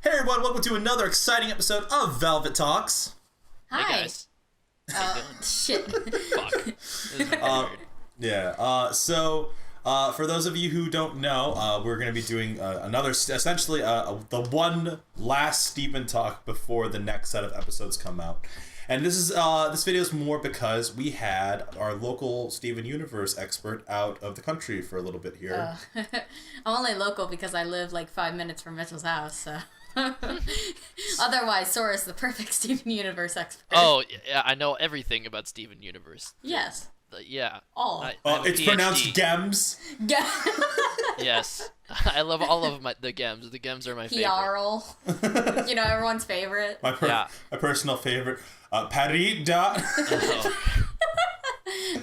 Hey everyone, welcome to another exciting episode of Velvet Talks. Hi. Hey guys. Shit. Fuck. This is weird. Yeah, so for those of you who don't know, we're going to be doing essentially the one last Steven talk before the next set of episodes come out. And this video is more because we had our local Steven Universe expert out of the country for a little bit here. I'm only local because I live like 5 minutes from Mitchell's house, so... Otherwise, Sora's the perfect Steven Universe expert. Oh, yeah, I know everything about Steven Universe. Yes. Yeah. All. I have a It's PhD. pronounced Gems. Yes. I love all of the Gems. The Gems are my favorite. Jarl. Everyone's favorite. My personal favorite. Parida.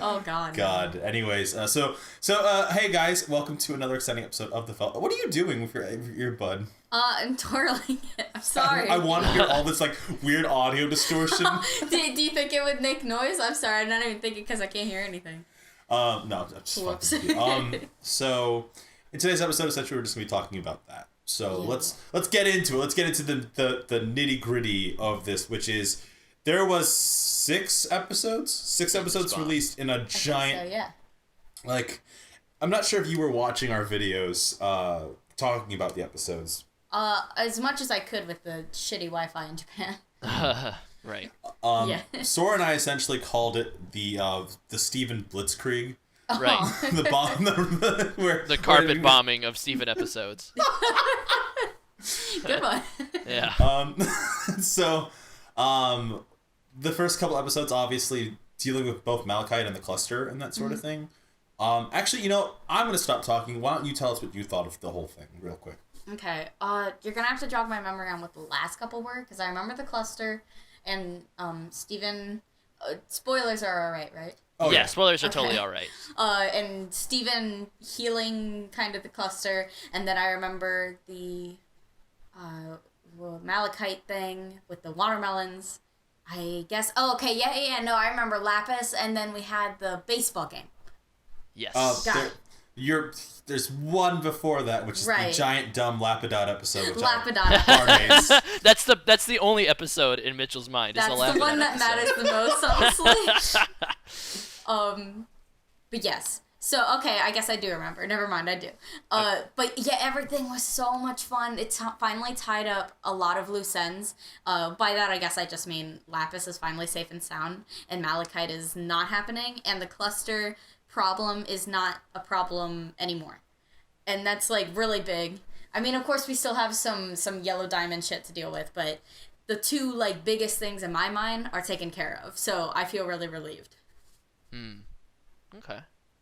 Oh, God. God. Anyways, hey guys, welcome to another exciting episode of the What are you doing with your earbud? I'm twirling it. I'm sorry. I want to hear all this like weird audio distortion. Do you think it would make noise? I'm sorry. I'm not even thinking because I can't hear anything. No, I'm just Whoops. fucking with you. So in today's episode, essentially, we're just gonna be talking about that. So let's get into it. Let's get into the nitty gritty of this, which is there was 6 episodes released in a giant. So, yeah. Like, I'm not sure if you were watching our videos talking about the episodes. As much as I could with the shitty Wi-Fi in Japan. Right. Yeah. Sora and I essentially called it the Steven Blitzkrieg. Right. The bomb, The carpet bombing of Steven episodes. Good one. Yeah. So, the first couple episodes, obviously dealing with both Malachite and the cluster and that sort of thing. Actually, I'm gonna stop talking. Why don't you tell us what you thought of the whole thing, real quick? Okay. You're gonna have to jog my memory on what the last couple were, because I remember the cluster, and Steven. Spoilers are alright, right? Oh yeah, spoilers are totally alright. And Steven healing kind of the cluster, and then I remember the Malachite thing with the watermelons. I guess. Oh, okay. Yeah. No, I remember Lapis, and then we had the baseball game. Yes. There's one before that, which is the giant dumb Lapidot episode. Lapidot. That's the only episode in Mitchell's mind. That's is the the one that matters the most, honestly. But yes. So, okay, I guess I do remember. Never mind, I do. But yeah, everything was so much fun. It finally tied up a lot of loose ends. By that, I guess I just mean Lapis is finally safe and sound, and Malachite is not happening, and the cluster problem is not a problem anymore. And that's, like, really big. I mean, of course, we still have some yellow diamond shit to deal with, but the two, like, biggest things in my mind are taken care of. So I feel really relieved. Okay.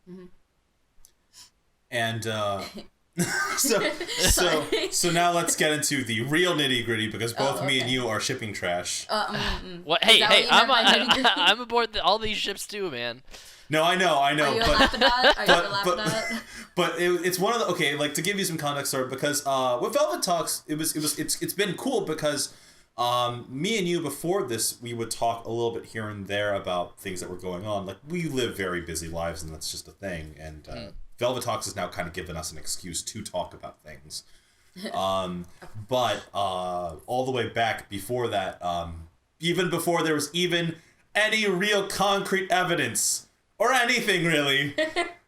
Mm-hmm. And so now let's get into the real nitty gritty, because both me and you are shipping trash. What? Hey, I'm aboard all these ships too, man. No, I know. Are you a Lapidot? But it's one of the like, to give you some context, sort of, because with Velvet Talks, it's been cool because me and you before this, we would talk a little bit here and there about things that were going on. Like, we live very busy lives, and that's just a thing. And Velvet Talks has now kind of given us an excuse to talk about things. But all the way back before that, even before there was even any real concrete evidence or anything really,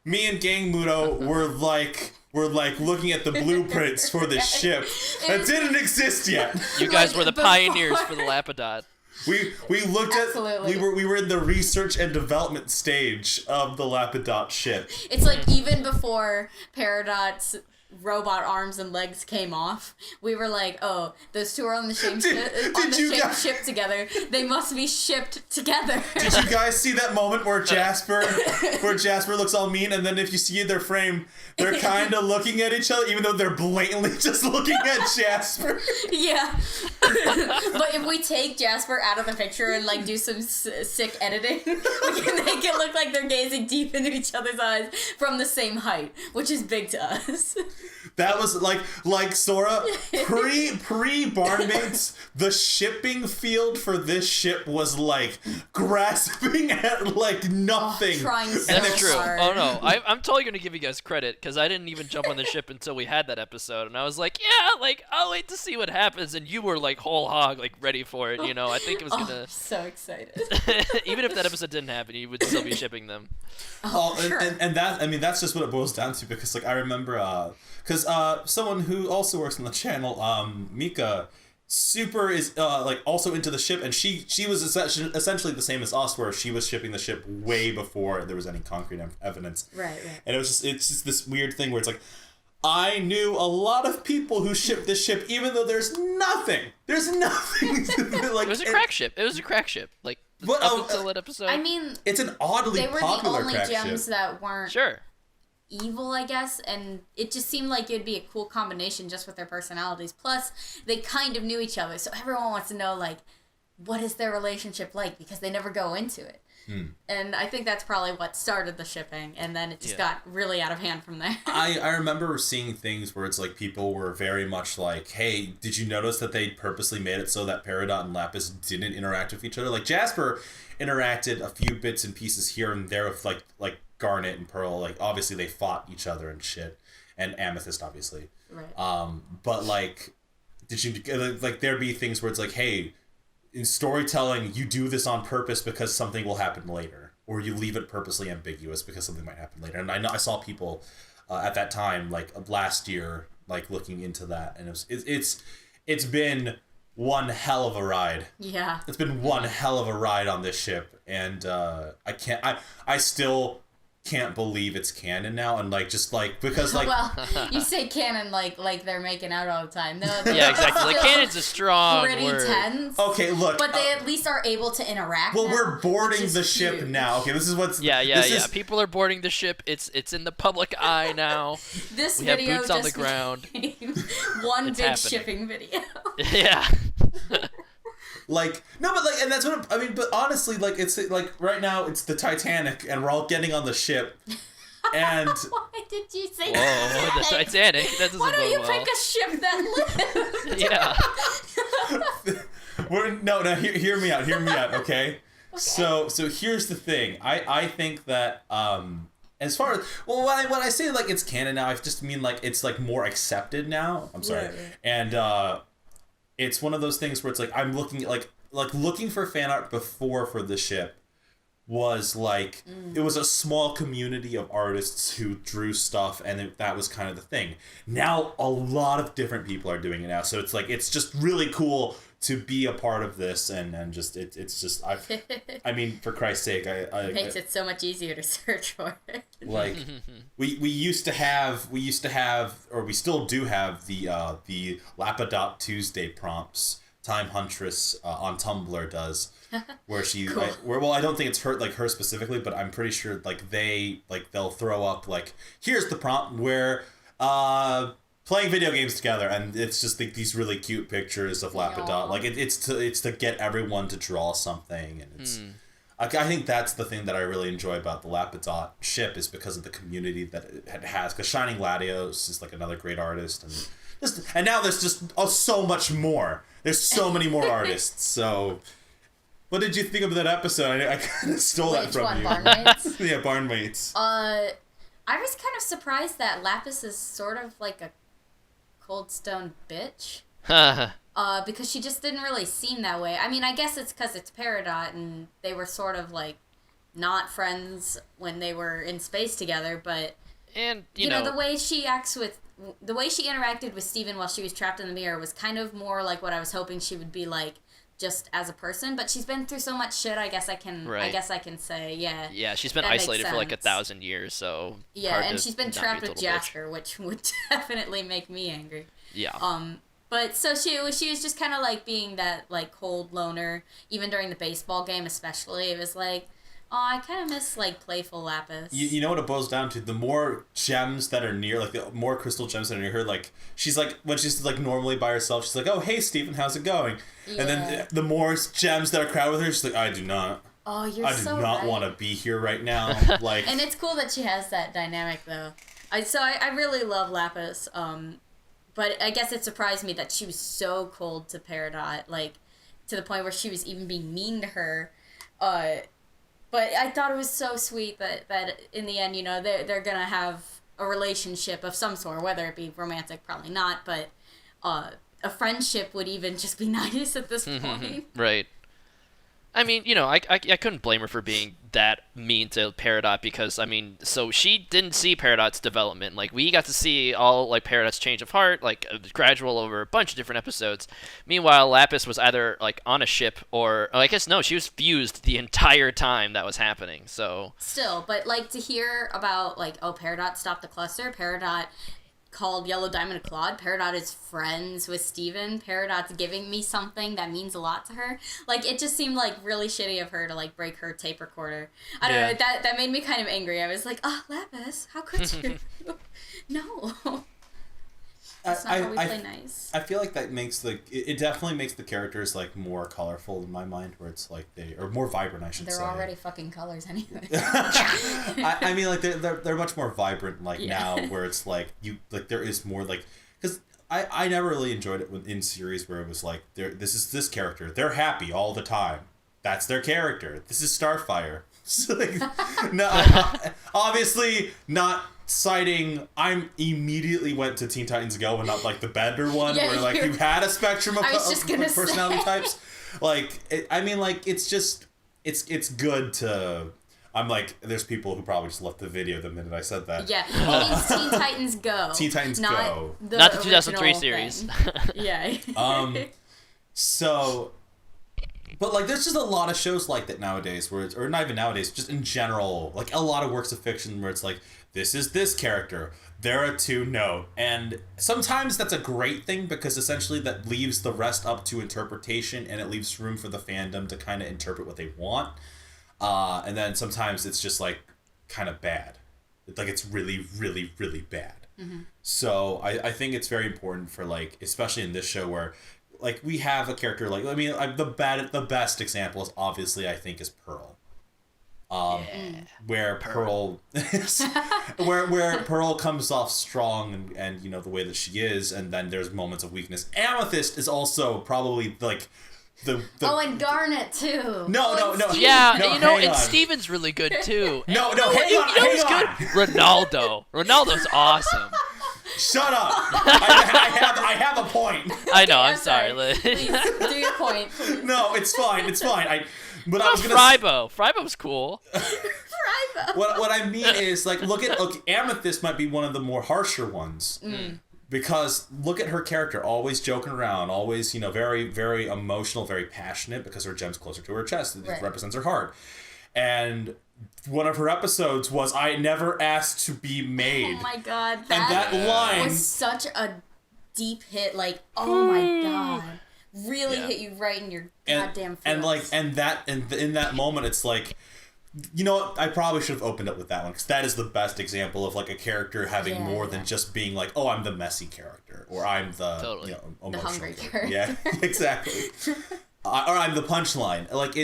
me and Gangmuto were like looking at the blueprints for this ship that didn't exist yet. You guys were the pioneers for the Lapidot. We looked Absolutely. at we were in the research and development stage of the Lapidot ship. It's like even before Peridot's robot arms and legs came off, we were like, oh, those two are on the same ship together. They must be shipped together. Did you guys see that moment where Jasper looks all mean, and then if you see their frame, they're kind of looking at each other, even though they're blatantly just looking at Jasper? Yeah. But if we take Jasper out of the picture and like do some sick editing, we can make it look like they're gazing deep into each other's eyes from the same height, which is big to us. That was like Sora pre barnmates. The shipping field for this ship was like grasping at like nothing. Trying so That's true. hard. Oh no, I'm totally gonna give you guys credit because I didn't even jump on the ship until we had that episode, and I was like, yeah, like I'll wait to see what happens, and you were like whole hog, like ready for it. You know, I think it was gonna. I'm so excited. Even if that episode didn't happen, you would still be shipping them. Sure. And that, I mean, that's just what it boils down to, because like I remember because someone who also works on the channel, Mika, super is like also into the ship, and she was essentially the same as us, where she was shipping the ship way before there was any concrete evidence. Right. And it's just this weird thing where it's like, I knew a lot of people who shipped this ship, even though there's nothing. There's nothing. Like, It was a crack ship. It was a crack ship. Like up until that episode. I mean, it's an oddly they were the popular only crack gems ship. that weren't Sure. evil, I guess, and it just seemed like it'd be a cool combination just with their personalities. Plus, they kind of knew each other, so everyone wants to know, like, what is their relationship like, because they never go into it. And I think that's probably what started the shipping, and then it just got really out of hand from there. I remember seeing things where it's like people were very much like, hey, did you notice that they purposely made it so that Peridot and Lapis didn't interact with each other? Like Jasper interacted a few bits and pieces here and there with like Garnet and Pearl. Like obviously they fought each other and shit, and Amethyst obviously. Right. But like, did you like there'd be things where it's like, hey, in storytelling, you do this on purpose because something will happen later, or you leave it purposely ambiguous because something might happen later. And I know I saw people at that time, like last year, like looking into that, and it's been one hell of a ride. Yeah. It's been one hell of a ride on this ship, and I still can't believe it's canon now, and like just like because like Well, you say canon like they're making out all the time. No, Yeah, exactly. Like still canon's a strong pretty word. tense. okay, look, But they at least are able to interact. well, now, we're boarding which is the ship huge. now. Okay, this is what's Yeah. People are boarding the ship. It's in the public eye now. This We have video boots on the just ground. became one It's big happening. shipping video. Yeah. like no, but like, and that's what I mean. But honestly, like it's like right now it's the Titanic, and we're all getting on the ship, and Why did you say Whoa, the Titanic. That doesn't Why don't bode you well. pick a ship that lives? Yeah. we're no, hear me out, okay? So here's the thing. I think that as far as well, when I say like it's canon now, I just mean like it's like more accepted now. I'm sorry, Right. and it's one of those things where it's like I'm looking at like looking for fan art before for the ship was like it was a small community of artists who drew stuff, and that was kind of the thing. Now a lot of different people are doing it now, so it's like it's just really cool to be a part of this, and just it's just I mean, for Christ's sake, I Makes it so much easier to search for it. like we used to have or we still do have the Lapidot Tuesday prompts. Time Huntress on Tumblr does, where she Cool. well, I don't think it's her specifically, but I'm pretty sure like they'll throw up like, here's the prompt where playing video games together, and it's just like these really cute pictures of Lapidot. Aw. Like it's to get everyone to draw something, and it's I think that's the thing that I really enjoy about the Lapidot ship, is because of the community that it has. Because Shining Latios is like another great artist, and now there's just so much more. There's so many more artists. So, what did you think of that episode? I kind of stole that Which from one, you. Barnmates? Yeah, Barnmates. I was kind of surprised that Lapis is sort of like a cold stone bitch. Because she just didn't really seem that way. I mean, I guess it's because it's Peridot, and they were sort of like not friends when they were in space together, but And you know the way she interacted with Steven while she was trapped in the mirror was kind of more like what I was hoping she would be like just as a person. But she's been through so much shit. I guess I can say yeah. Yeah, she's been That makes isolated for like sense. 1,000 years, so Yeah, hard and to she's been not be trapped a with little bitch. Jasper, which would definitely make me angry. Yeah. But so she was just kind of like being that like cold loner, even during the baseball game especially. It was like, oh, I kind of miss like playful Lapis. You know what it boils down to? The more gems that are near, like the more crystal gems that are near her, like she's like, when she's like normally by herself, she's like, oh, hey, Steven, how's it going? Yeah. And then the more gems that are crowded with her, she's like, I do not Oh, you're so not right. want to be here right now. Like, And it's cool that she has that dynamic though. I really love Lapis. But I guess it surprised me that she was so cold to Peridot, like to the point where she was even being mean to her. But I thought it was so sweet that in the end, they're gonna have a relationship of some sort, whether it be romantic, probably not, but a friendship would even just be nice at this point. Right. I mean, I couldn't blame her for being that mean to Peridot because, I mean, so she didn't see Peridot's development. Like, we got to see all, like, Peridot's change of heart, like, gradual over a bunch of different episodes. Meanwhile, Lapis was either, like, on a ship or, I guess, no, she was fused the entire time that was happening, so. Still, but, like, to hear about, like, Peridot stopped the cluster, Peridot called Yellow Diamond a Claude. Peridot is friends with Steven. Peridot's giving me something that means a lot to her. Like, it just seemed like really shitty of her to, like, break her tape recorder. I don't know, that made me kind of angry. I was like, Lapis, how could you? No. That's not how we play nice. I feel like that makes it definitely makes the characters, like, more colorful in my mind, where it's like or more vibrant, I should say. They're already fucking colors anyway. I mean, like, they're much more vibrant, like, now, where it's like there is more, like, because I never really enjoyed it in series where it was like this is this character, they're happy all the time, that's their character, this is Starfire. So, like, no, obviously not citing. I immediately went to Teen Titans Go and not, like, the better one, where, like, you had a spectrum of personality types. Like, I mean, like, it's just it's good to. I'm like, there's people who probably just left the video the minute I said that. Yeah, it means Teen Titans Go. Teen Titans Go. Not the 2003 series. Yeah. So. But, like, there's just a lot of shows like that nowadays, or not even nowadays, just in general, like, a lot of works of fiction where it's like, this is this character, there are two, no. And sometimes that's a great thing, because essentially that leaves the rest up to interpretation, and it leaves room for the fandom to kind of interpret what they want. And then sometimes it's just, like, kind of bad. Like, it's really, really, really bad. Mm-hmm. So I think it's very important for, like, especially in this show where, like, we have a character, like, I mean, the best example is obviously, I think, is Pearl. Where Pearl where Pearl comes off strong and the way that she is, and then there's moments of weakness. Amethyst is also probably, like, the and Garnet too. No. Yeah, no, and Steven's really good too. No, hang on. Ronaldo. Ronaldo's awesome. Shut up! I have a point. I know. I'm sorry. Please do your point. Please. No, it's fine. I was gonna. Frybo's cool. Frybo. What I mean is, like, look, Amethyst might be one of the more harsher ones. Because look at her character, always joking around, always, very, very emotional, very passionate, because her gem's closer to her chest. It represents her heart. And one of her episodes was, I never asked to be made. Oh my god. That line was such a deep hit. Like, oh my god. Really hit you right in your goddamn face. And in that moment, it's like, you know what? I probably should have opened up with that one, because that is the best example of, like, a character having more than just being like, oh, I'm the messy character, or I'm the emotional the hungry character. Yeah, exactly. Or I'm the punchline. Like,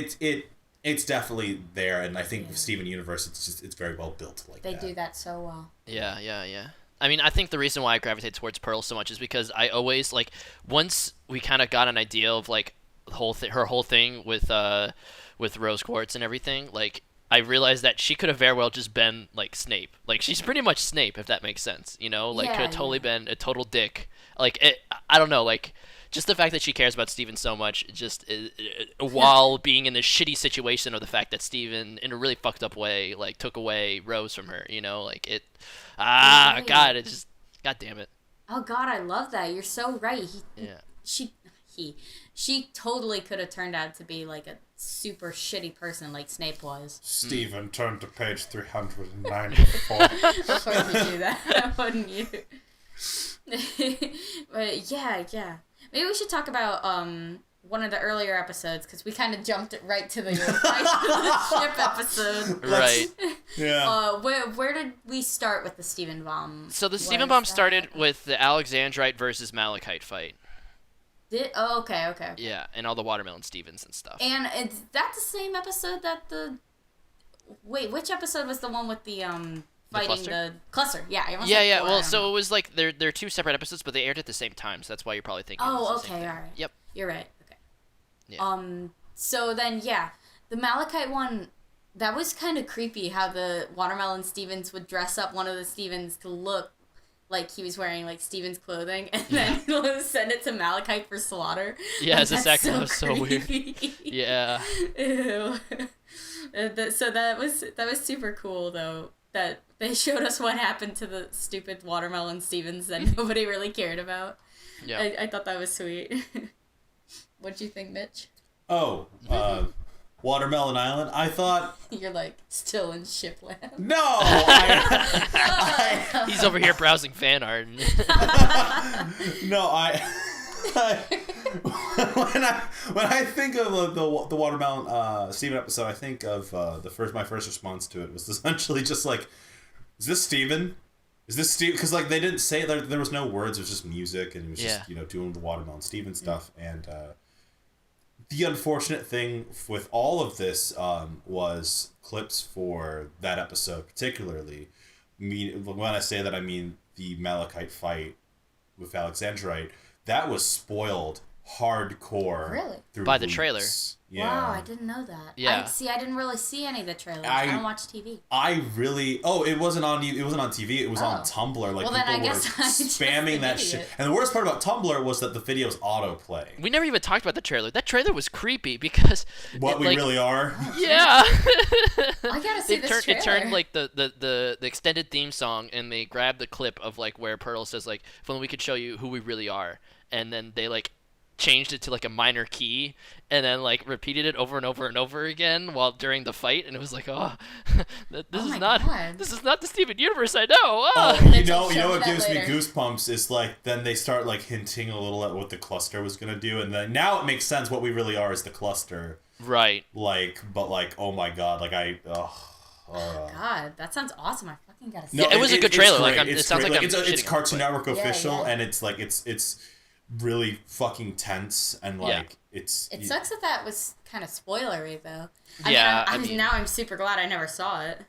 it's definitely there, and I think with Steven Universe, it's very well built like that. They do that so well. Yeah. I mean, I think the reason why I gravitate towards Pearl so much is because I always, like, once we kind of got an idea of, like, her whole thing with Rose Quartz and everything, like, I realized that she could have very well just been, like, Snape. Like, she's pretty much Snape, if that makes sense, could have totally been a total dick. Like, I don't know, like, just the fact that she cares about Steven so much, while being in this shitty situation of the fact that Steven, in a really fucked up way, like, took away Rose from her, like, it... God, it just... God damn it. Oh, God, I love that. You're so right. She totally could have turned out to be, like, a super shitty person like Snape was. Steven, turn to page 394. Of course you do that, wouldn't you? But, yeah. Maybe we should talk about one of the earlier episodes, because we kind of jumped right to the ship episode. Right. Yeah. Where did we start with the Steven Bomb? So the Steven Bomb started with the Alexandrite versus Malachite fight. Okay. Yeah, and all the Watermelon Stevens and stuff. And is that the same episode that the... Wait, which episode was the one with the fighting the cluster. Yeah, I almost Yeah, said yeah. core, I Well, don't so know. it was like they're two separate episodes, but they aired at the same time. So that's why you're probably thinking. Oh, it's the same okay, thing. all right. Yep. You're right. Okay. Yeah. So then, yeah, the Malachite one, that was kind of creepy how the Watermelon Stevens would dress up one of the Stevens to look like he was wearing, like, Steven's clothing, and then send it to Malachite for slaughter. Yeah, Like, it's exactly. That was so weird. creepy. Yeah. Ew. So that was super cool, though, that they showed us what happened to the stupid Watermelon Stevens that nobody really cared about. Yeah. I thought that was sweet. What'd you think, Mitch? Oh, Watermelon Island. I thought You're like still in shipland. no. He's over here browsing fan art. No, when I think of the Watermelon Steven episode, I think of my first response to it was essentially just like, is this Steven? Is this Steve? Because like they didn't say there was no words. It was just music, and it was just doing the Watermelon Steven stuff. And the unfortunate thing with all of this was clips for that episode, particularly. When I say that, I mean the Malachite fight with Alexandrite. That was spoiled hardcore. Really? Through By the leaks. trailer. Yeah. Wow, I didn't know that. Yeah. I didn't really see any of the trailers. I don't watch TV. It wasn't on TV. It was on Tumblr. Like, well, then I people were guess I'm just spamming an that idiot. shit. And the worst part about Tumblr was that the videos autoplay. We never even talked about the trailer. That trailer was creepy because What we really are. Yeah. I gotta see this trailer. It turned like the extended theme song, and they grabbed the clip of like where Pearl says like, "If only we could show you who we really are," and then they like changed it to like a minor key and then like repeated it over and over and over again while during the fight, and it was like, this is not the Steven Universe I know. You know what gives me goosebumps is like then they start like hinting a little at what the cluster was gonna do, and then now it makes sense. What we really are is the cluster, right? Like, but like, oh my god, like God, that sounds awesome. I fucking gotta see. No, it was a good trailer. Like, it sounds like it's Cartoon Network official, yeah. and it's like it's really fucking tense, and like it sucks that was kind of spoilery though. I mean, now I'm super glad I never saw it.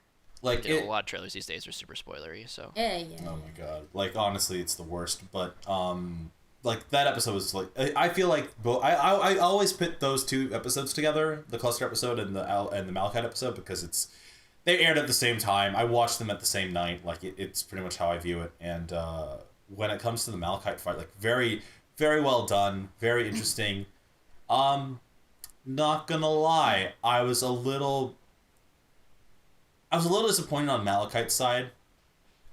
Like a lot of trailers these days are super spoilery. So yeah. Oh my god! Like honestly, it's the worst. But like that episode was like I feel like I always put those two episodes together, the cluster episode and the Malachite episode, because they aired at the same time. I watched them at the same night. Like it's pretty much how I view it. And when it comes to the Malachite fight, like very, very well done, very interesting. Not gonna lie, I was a little disappointed on Malachite's side.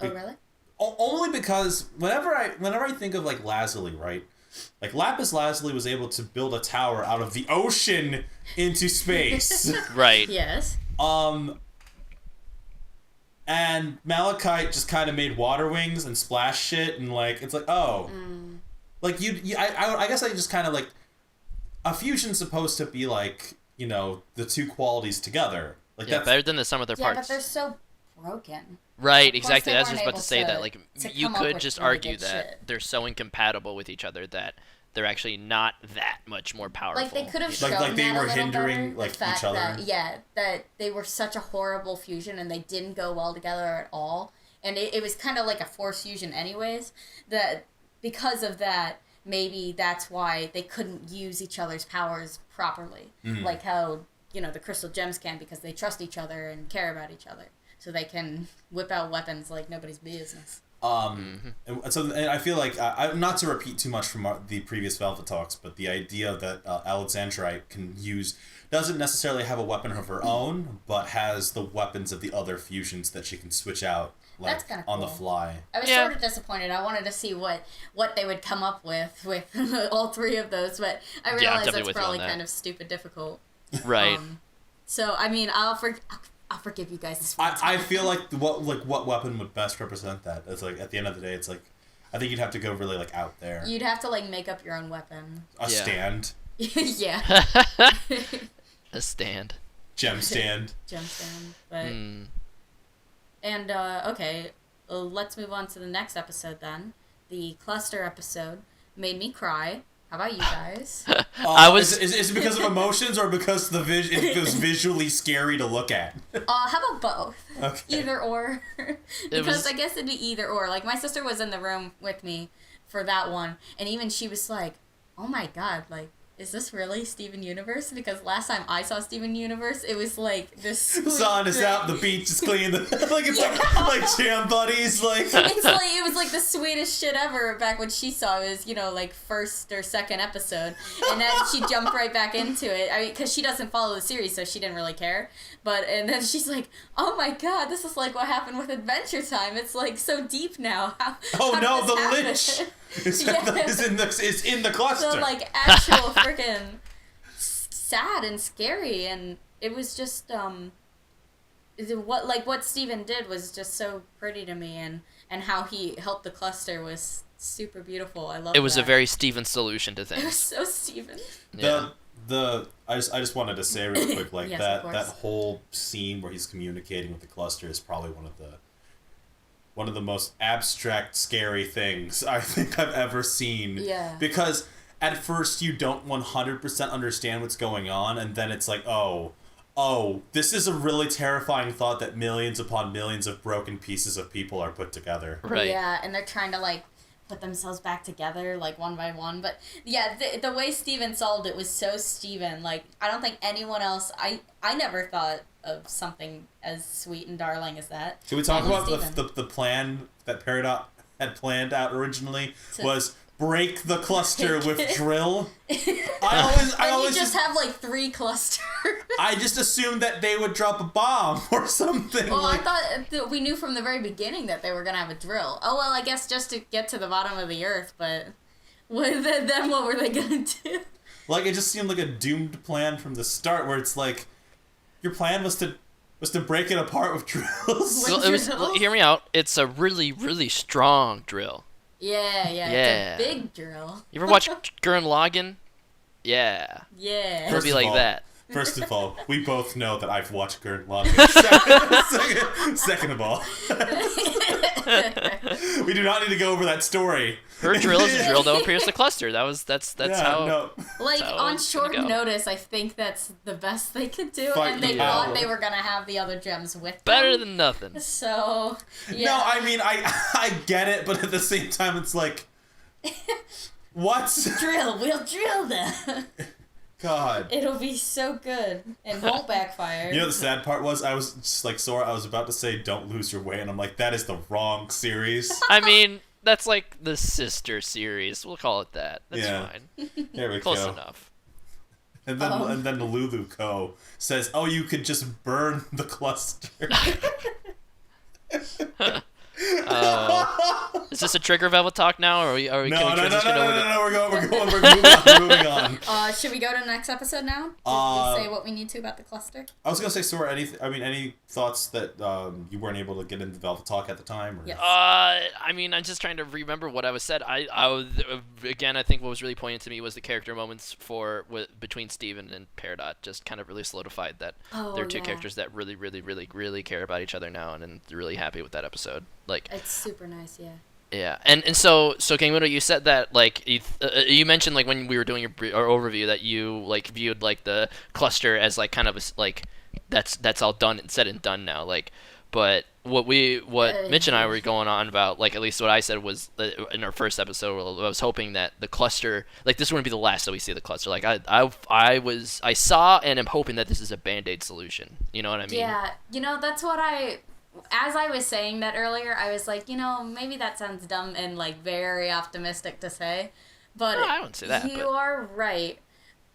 Oh really? Only because whenever I think of like Lazuli, right? Like Lapis Lazuli was able to build a tower out of the ocean into space. Right. Yes. And Malachite just kind of made water wings and splash shit, and like it's like like I guess I just kind of like a fusion's supposed to be like the two qualities together. Like that's better than the sum of their parts. Yeah, but they're so broken. Right, Plus, exactly. they I was just weren't about to say able that. Like, to you come up could with just really argue good that shit. they're so incompatible with each other that they're actually not that much more powerful. Like they could have Like- shown like they that were a little hindering, better, like, the fact each other. that they were such a horrible fusion and they didn't go well together at all, and it was kind of like a forced fusion anyways. That because of that, maybe that's why they couldn't use each other's powers properly, like how the crystal gems can, because they trust each other and care about each other, so they can whip out weapons like nobody's business. And so and I feel like I'm not to repeat too much from the previous Velvet talks, but the idea that Alexandrite doesn't necessarily have a weapon of her own, but has the weapons of the other fusions that she can switch out like That's kinda on the cool. fly. I was sort of disappointed. I wanted to see what they would come up with all three of those, but I realized definitely that's with you on probably that. kind of stupid difficult. right. So I mean, I'll forgive you guys this one time. I feel like what weapon would best represent that? It's like at the end of the day, it's like I think you'd have to go really like out there. You'd have to like make up your own weapon. A stand, Yeah. A stand. gem stand. Gemstone, but and okay, let's move on to the next episode then. The cluster episode made me cry. How about you guys? I was. Is it because of emotions or because it was visually scary to look at? How about both? Okay. Either or. Because I guess it'd be either or. Like, my sister was in the room with me for that one, and even she was like, oh my god, like, is this really Steven Universe? Because last time I saw Steven Universe, it was like this. The sun is out, the beach is clean, like it's like jam buddies, like. It's like it was like the sweetest shit ever back when she saw it. It was like first or second episode, and then she jumped right back into it. I mean, because she doesn't follow the series, so she didn't really care. And then she's like, "Oh my god, this is like what happened with Adventure Time. It's like so deep now." How no, the happen? lich is in the cluster. So like actual freaking sad and scary, and it was just what Steven did was just so pretty to me, and how he helped the cluster was super beautiful. I love it. It was a very Steven solution to things. It was so Steven. Yeah. I just wanted to say real quick, like Yes, that whole scene where he's communicating with the cluster is probably one of the most abstract, scary things I think I've ever seen. Yeah. Because at first you don't 100% understand what's going on, and then it's like, oh, this is a really terrifying thought that millions upon millions of broken pieces of people are put together. Right. Yeah, and they're trying to like put themselves back together like one by one. But yeah, the way Steven solved it was so Steven. Like, I don't think anyone else. I never thought of something as sweet and darling as that. Can we talk about Steven. the plan that Peridot had planned out originally was break the cluster with drill? I always just have like 3 clusters. I just assumed that they would drop a bomb or something. Well, I thought that we knew from the very beginning that they were gonna have a drill. Oh well, I guess just to get to the bottom of the earth, but then what were they gonna do? Like, it just seemed like a doomed plan from the start, where it's like your plan was to break it apart with drills. Well, hear me out. It's a really, really strong drill. Yeah. It's a big drill. You ever watch Gurren Lagann? Yeah. Yeah. It'll be like that. First of all, we both know that I've watched Gurren Lagann. Second of all, we do not need to go over that story. Her drill is a drill that will pierce the cluster. That's how. No. Like, how on it's short gonna go. notice, I think that's the best they could do, Fight and they you thought out. they were gonna have the other gems with them. Better than nothing. So, yeah. No, I mean, I get it, but at the same time, it's like, what? We'll drill them. God. It'll be so good, and won't backfire. You know, the sad part was, I was just like, Sora, I was about to say, don't lose your way, and I'm like, that is the wrong series. I mean, that's like the sister series. We'll call it that. That's Yeah. fine. There we Close go. enough. And then the Lulu Co. says, oh, you could just burn the cluster. Is this a trigger Velvet talk now, or are we No, can we transition over to... no, we're moving on. Should we go to the next episode now? To say what we need to about the cluster? I was gonna say, Sora, any thoughts that you weren't able to get into Velvet Talk at the time? Or? Yes. I mean, I'm just trying to remember what I was said. I was, again, I think what was really poignant to me was the character moments between Steven and Peridot just kind of really solidified that they're two characters that really, really, really, really care about each other now, and they're really happy with that episode. Like, It's super nice, yeah. yeah, and so Gangmuto, you said that like you mentioned like when we were doing our overview that you like viewed like the cluster as like kind of like that's all done and said and done now, like, but what Mitch and I were going on about, like, at least what I said was in our first episode, I was hoping that the cluster, like, this wouldn't be the last that we see the cluster. Like, I saw and am hoping that this is a Band-Aid solution. You know what I mean? Yeah, that's what as I was saying that earlier, I was like, maybe that sounds dumb and, like, very optimistic to say, but No, I wouldn't say that, you are right.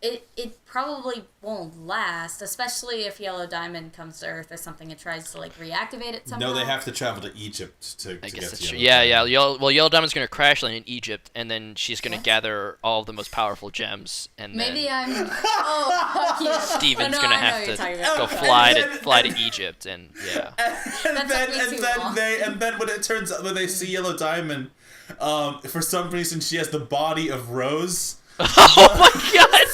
It probably won't last, especially if Yellow Diamond comes to Earth or something and tries to, like, reactivate it somehow. No, they have to travel to Egypt to I get guess that's to true. Yellow Yeah. Diamond. Yellow Diamond's gonna crash land in Egypt, and then she's gonna gather all of the most powerful gems, and Maybe then I'm... Oh, yeah. Steven's No, gonna I know have what you're to talking about. go fly to Egypt, and yeah. And then when it turns out when they see Yellow Diamond, for some reason she has the body of Rose. Oh my god!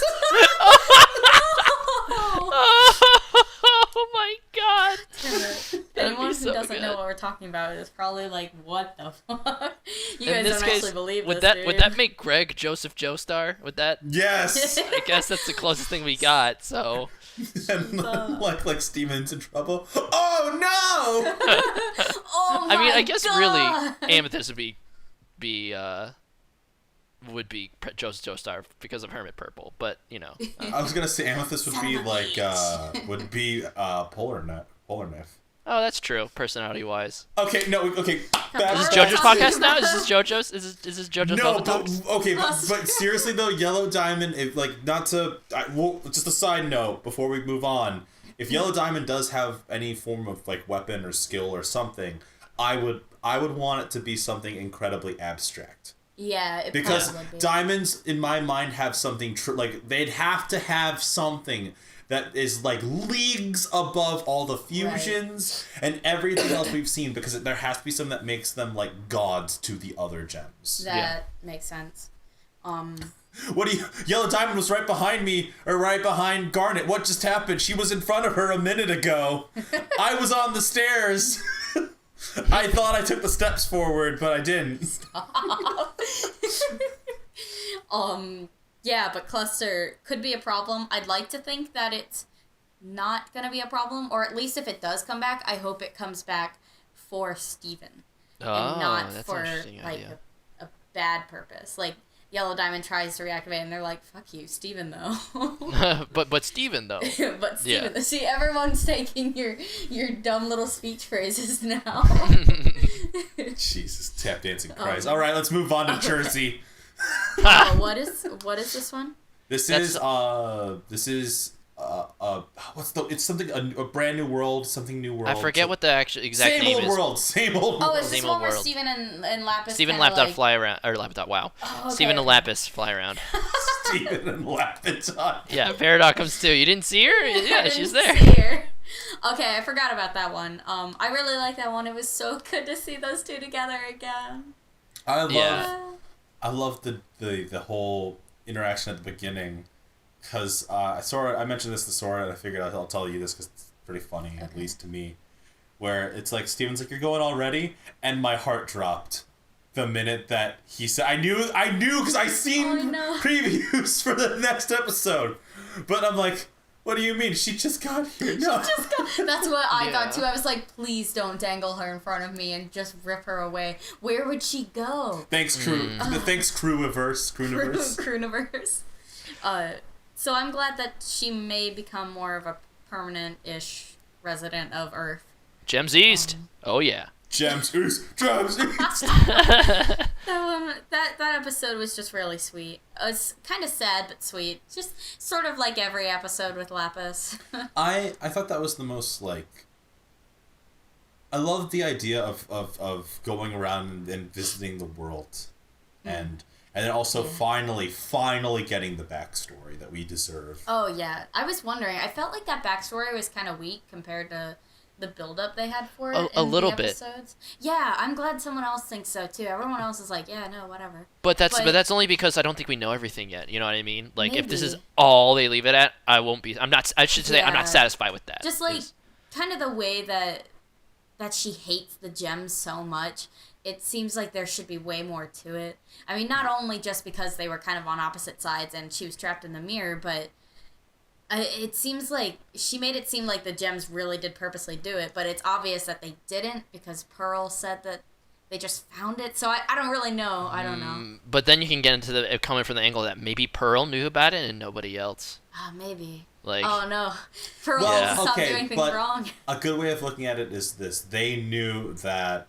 Oh my god! Anyone who so doesn't know good. what we're talking about is probably like, what the fuck? You guys don't actually believe would this, that dude. would that make Greg Joseph Joestar? Would that? Yes. I guess that's the closest thing we got. So. And like Steven's in trouble. Oh no! Oh my I mean, I guess God. really Amethyst would be Joseph Joestar because of Hermit Purple, but you know. I was gonna say Amethyst would be like Polar Nymph. Oh, that's true. Personality-wise. Okay, no, okay. Is this JoJo's podcast now? Is this JoJo's? Is this JoJo's? No, Velvet but Talks? okay, but seriously though, Yellow Diamond, if like not to, just a side note before we move on. If Yellow Diamond does have any form of like weapon or skill or something, I would want it to be something incredibly abstract. Yeah, it Because probably would be. diamonds, in my mind, have something like they'd have to have something that is like leagues above all the fusions and everything else we've seen, because there has to be something that makes them like gods to the other gems. That makes sense. What do you? Yellow Diamond was right behind me, or right behind Garnet. What just happened? She was in front of her a minute ago. I was on the stairs. I thought I took the steps forward, but I didn't. Yeah, but cluster could be a problem. I'd like to think that it's not gonna be a problem, or at least if it does come back, I hope it comes back for Steven. And not that's for an interesting like idea. a bad purpose. Like Yellow Diamond tries to reactivate and they're like, fuck you, Steven though. but Steven though. But Steven, Yeah. see, everyone's taking your dumb little speech phrases now. Jesus, tap dancing Christ. All right, let's move on to Jersey. What is this one? This is it's something a brand new world, something new world. I forget what the actual exact same name old is. world, same old Oh, world. is this Same one old where world. Steven and Lapis Steven and kinda Lapdot like... fly around, or Lapdot. Wow. Oh, okay, Steven and okay. Lapis fly around. Steven and Lapidot. Yeah, Peridot comes too. You didn't see her? Yeah, I she's didn't there. see her. Okay, I forgot about that one. I really like that one. It was so good to see those two together again. I love the whole interaction at the beginning, because I mentioned this to Sora, and I figured I'll tell you this because it's pretty funny, at least to me, where it's like Steven's like, "You're going already," and my heart dropped the minute that he said. I knew because I seen previews for the next episode, but I'm like, what do you mean? She just got here. No. That's what I thought too. I was like, please don't dangle her in front of me and just rip her away. Where would she go? Thanks, crew. Thanks, Crewniverse. Crewniverse. So I'm glad that she may become more of a permanent-ish resident of Earth. Gems East. Oh yeah. Gems East. Gems East. That episode was just really sweet. It was kind of sad but sweet. Just sort of like every episode with Lapis. I thought that was the most like. I love the idea of going around and visiting the world, and then also finally getting the backstory that we deserve. Oh yeah, I was wondering. I felt like that backstory was kind of weak compared to the build-up they had for it A in little the bit. episodes. Yeah, I'm glad someone else thinks so too. Everyone else is like, yeah, no, whatever. But that's only because I don't think we know everything yet. You know what I mean? Like if this is Maybe. all they leave it at, I won't be. I'm not. I should say I'm Yeah. not satisfied with that. Just like kind of the way that she hates the gems so much. It seems like there should be way more to it. I mean, not only just because they were kind of on opposite sides and she was trapped in the mirror, but it seems like she made it seem like the gems really did purposely do it, but it's obvious that they didn't because Pearl said that they just found it. So I don't really know. I don't know. But then you can get into the coming from the angle that maybe Pearl knew about it and nobody else. Maybe. Like, oh no, Pearl Yeah. stopped doing things but wrong. a good way of looking at it is this: they knew that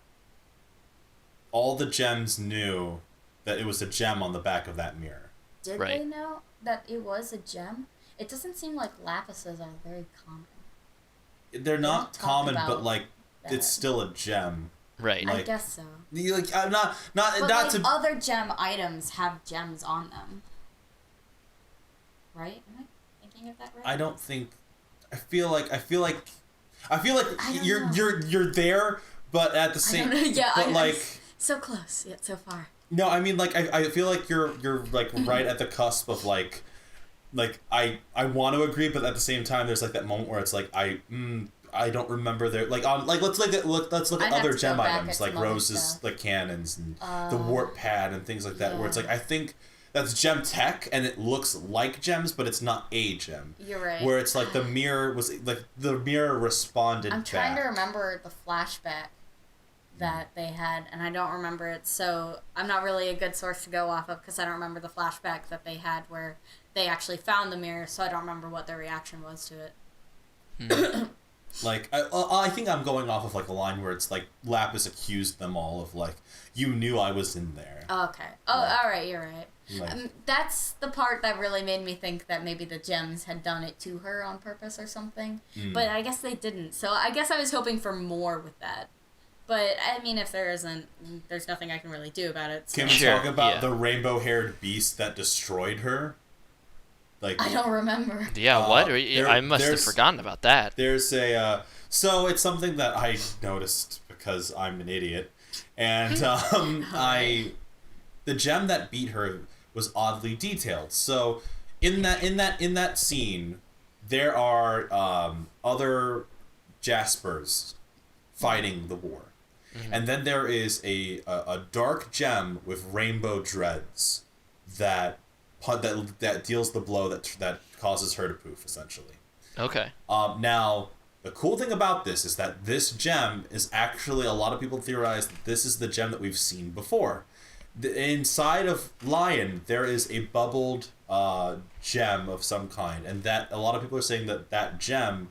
all the gems knew that it was a gem on the back of that mirror. Did Right. they know that it was a gem? It doesn't seem like lapises are very common. They're not talk common, but about like that. it's still a gem. right. I Like- guess so. You like not But not like to. other gem items have gems on them. Right? Am I thinking of that right? I don't think. I feel like I don't you're know. you're there, but at the I same. don't know. Yeah, but I'm like. so close yet so far. No, I mean like I feel like you're like right at the cusp of like I want to agree, but at the same time there's like that moment where it's like I don't remember their like let's look at other gem items like Rose's like cannons and the warp pad and things like that where it's like I think that's gem tech and it looks like gems but it's not a gem. You're right. Where it's like the mirror responded. I'm trying to remember the flashback that they had and I don't remember it, so I'm not really a good source to go off of because I don't remember the flashback that they had where they actually found the mirror, so I don't remember what their reaction was to it. Like I think I'm going off of like a line where it's like Lapis accused them all of like you knew I was in there. Okay. All right, you're right. Like, that's the part that really made me think that maybe the gems had done it to her on purpose or something. But I guess they didn't. So I guess I was hoping for more with that. But I mean, if there isn't, there's nothing I can really do about it. So. Can we talk about the rainbow-haired beast that destroyed her? Like I don't remember. Yeah, what? I must have forgotten about that. There's a so it's something that I noticed because I'm an idiot, and the gem that beat her was oddly detailed. So in that scene, there are other Jaspers fighting the war, and then there is a dark gem with rainbow dreads that deals the blow that causes her to poof, essentially. Okay. Now, the cool thing about this is that this gem is actually, a lot of people theorize that this is the gem that we've seen before. Inside of Lion, there is a bubbled gem of some kind, and that a lot of people are saying that gem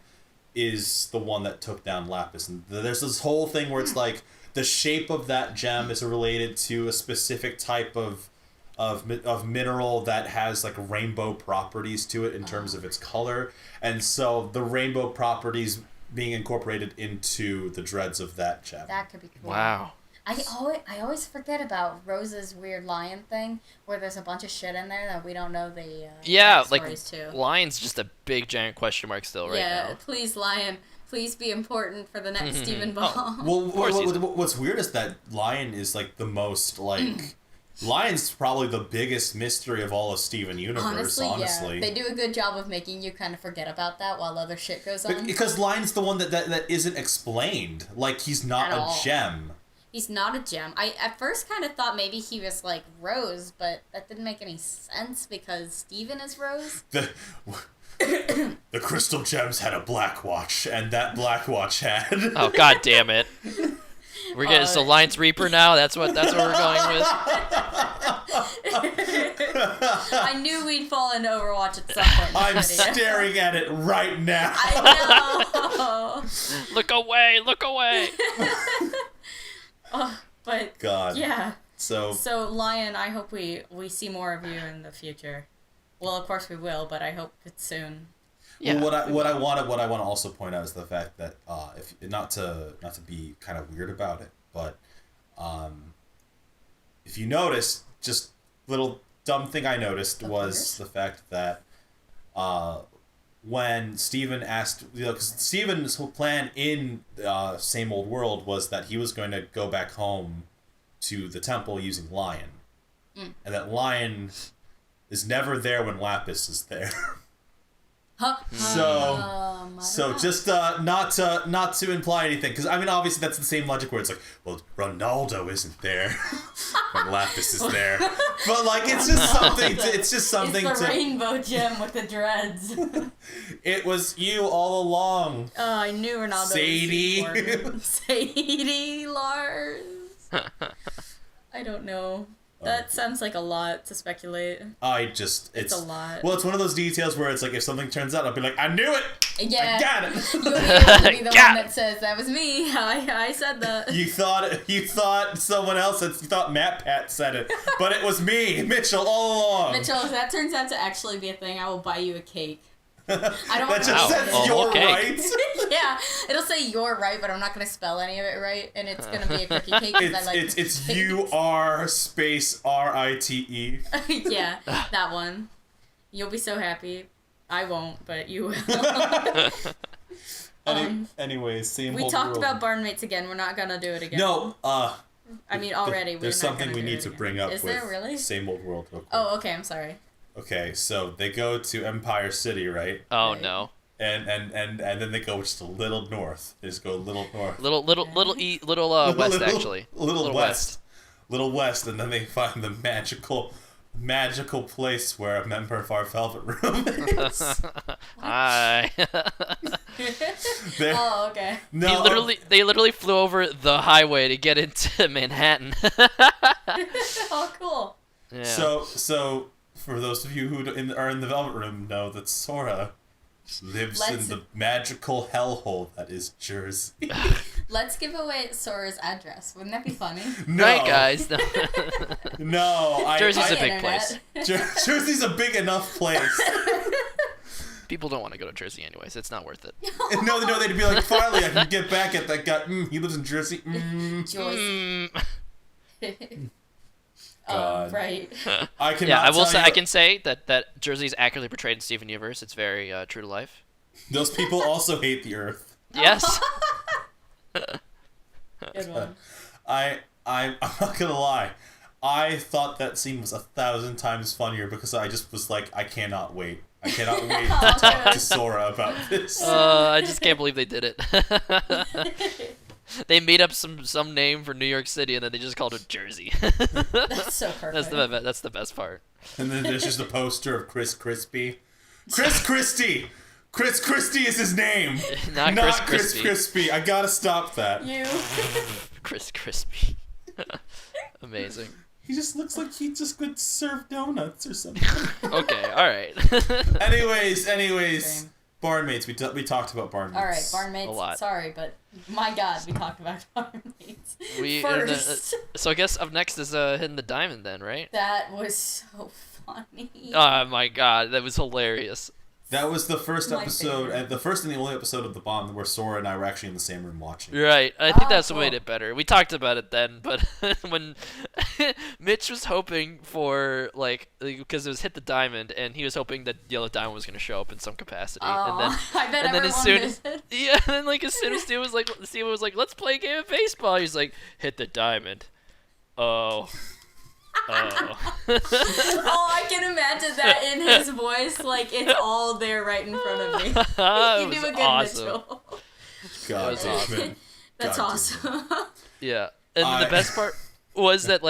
is the one that took down Lapis. And there's this whole thing where it's like the shape of that gem is related to a specific type of mineral that has like rainbow properties to it in terms of its color, and so the rainbow properties being incorporated into the dreads of that gem. That could be cool. Wow. I always forget about Rose's weird lion thing, where there's a bunch of shit in there that we don't know the like to. Lion's just a big giant question mark still right now. Yeah, please, Lion. Please be important for the next Steven Ball. What's weird is that Lion is like the most like. Lion's probably the biggest mystery of all of Steven Universe, honestly. Yeah. They do a good job of making you kind of forget about that while other shit goes on. Because Lion's the one that isn't explained. Like, he's not a gem. He's not a gem. I at first kind of thought maybe he was like Rose, but that didn't make any sense because Steven is Rose. The crystal gems had a black watch, and that black watch had... Oh, god damn it. We're getting so Lion's Reaper now. That's what we're going with. I knew we'd fall into Overwatch at some point. I'm staring at it right now. I know. Look away! Look away! But God. Yeah. So Lion, I hope we see more of you in the future. Well, of course we will, but I hope it's soon. Yeah. Well, what I want to also point out is the fact that if not to be kind of weird about it, but if you notice, just little dumb thing I noticed was the fact that when Steven asked, because Steven's whole plan in Same Old World was that he was going to go back home to the temple using Lion, and that Lion is never there when Lapis is there. So just not to imply anything, because I mean obviously that's the same logic where it's like, well, Ronaldo isn't there when Lapis is there, but like it's just something. It's the rainbow gem with the dreads. It was you all along. Oh, I knew Ronaldo. Sadie. Sadie Lars. I don't know. That sounds like a lot to speculate. It's a lot. Well, it's one of those details where it's like if something turns out, I'll be like, I knew it. Yeah, I got it. You'll be able to be the one that says that was me. I said that. You thought someone else said. You thought Matt Pat said it, but it was me, Mitchell, all along. Mitchell, if that turns out to actually be a thing, I will buy you a cake. I don't. That just says you're right. Yeah, it'll say you're right, but I'm not gonna spell any of it right, and it's gonna be a cookie cake. It's UR space RITE. Yeah, that one. You'll be so happy. I won't, but you will. Anyways, same. We talked about barnmates again. We're not gonna do it again. No. I mean, already. There's something we need to bring up. Is there really? Same Old World. Real quick. Oh, okay. I'm sorry. Okay, so they go to Empire City, right? Oh right. no. and then they go just a little north. They just go a little north. Little west actually. Little west. Little west, and then they find the magical place where a member of our Velvet Room is. Hi. Oh, okay. No, they literally flew over the highway to get into Manhattan. Oh, cool. Yeah. So for those of you who are in the Velvet Room, know that Sora lives in the magical hellhole that is Jersey. Let's give away Sora's address. Wouldn't that be funny? No. Right, guys. No. No. Jersey's a big place. Jersey's a big enough place. People don't want to go to Jersey anyways. It's not worth it. No, they'd be like, finally, I can get back at that guy. He lives in Jersey. Joyce. God. Right. I cannot Yeah, I will tell say you- I can say that Jersey is accurately portrayed in Steven Universe. It's very true to life. Those people also hate the Earth. Yes. Good one. I'm not gonna lie. I thought that scene was 1,000 times funnier because I just was like, I cannot wait. I cannot wait to talk to Sora about this. I just can't believe they did it. They made up some name for New York City and then they just called it Jersey. That's so perfect. That's the best part. And then there's just a poster of Chris Crispy. Chris Christie! Chris Christie is his name! Not Chris Crispy. Crispy. I gotta stop that. You. Chris Crispy. Amazing. He just looks like he just could serve donuts or something. Okay, alright. Anyways, Same. Barnmates. We talked about Barnmates. All right, barnmates. A lot. Sorry, but my God, we talked about barnmates. First. So I guess up next is Hitting the Diamond then, right? That was so funny. Oh my god, that was hilarious. That was the first My episode, favorite. and the first and the only episode of The Bond where Sora and I were actually in the same room watching. Right, I think Oh, that's what cool. made it better. We talked about it then, but when Mitch was hoping for because it was Hit the Diamond, and he was hoping that Yellow Diamond was gonna show up in some capacity, and then I bet and then everyone as soon did. yeah, and then as soon as Steven was like, let's play a game of baseball, he's like, Hit the Diamond. Oh. Oh, I can imagine that in his voice, like it's all there right in front of me. It You was do a good awesome. Mitchell. God was damn awesome. it. That's God awesome. Yeah, and the best part was that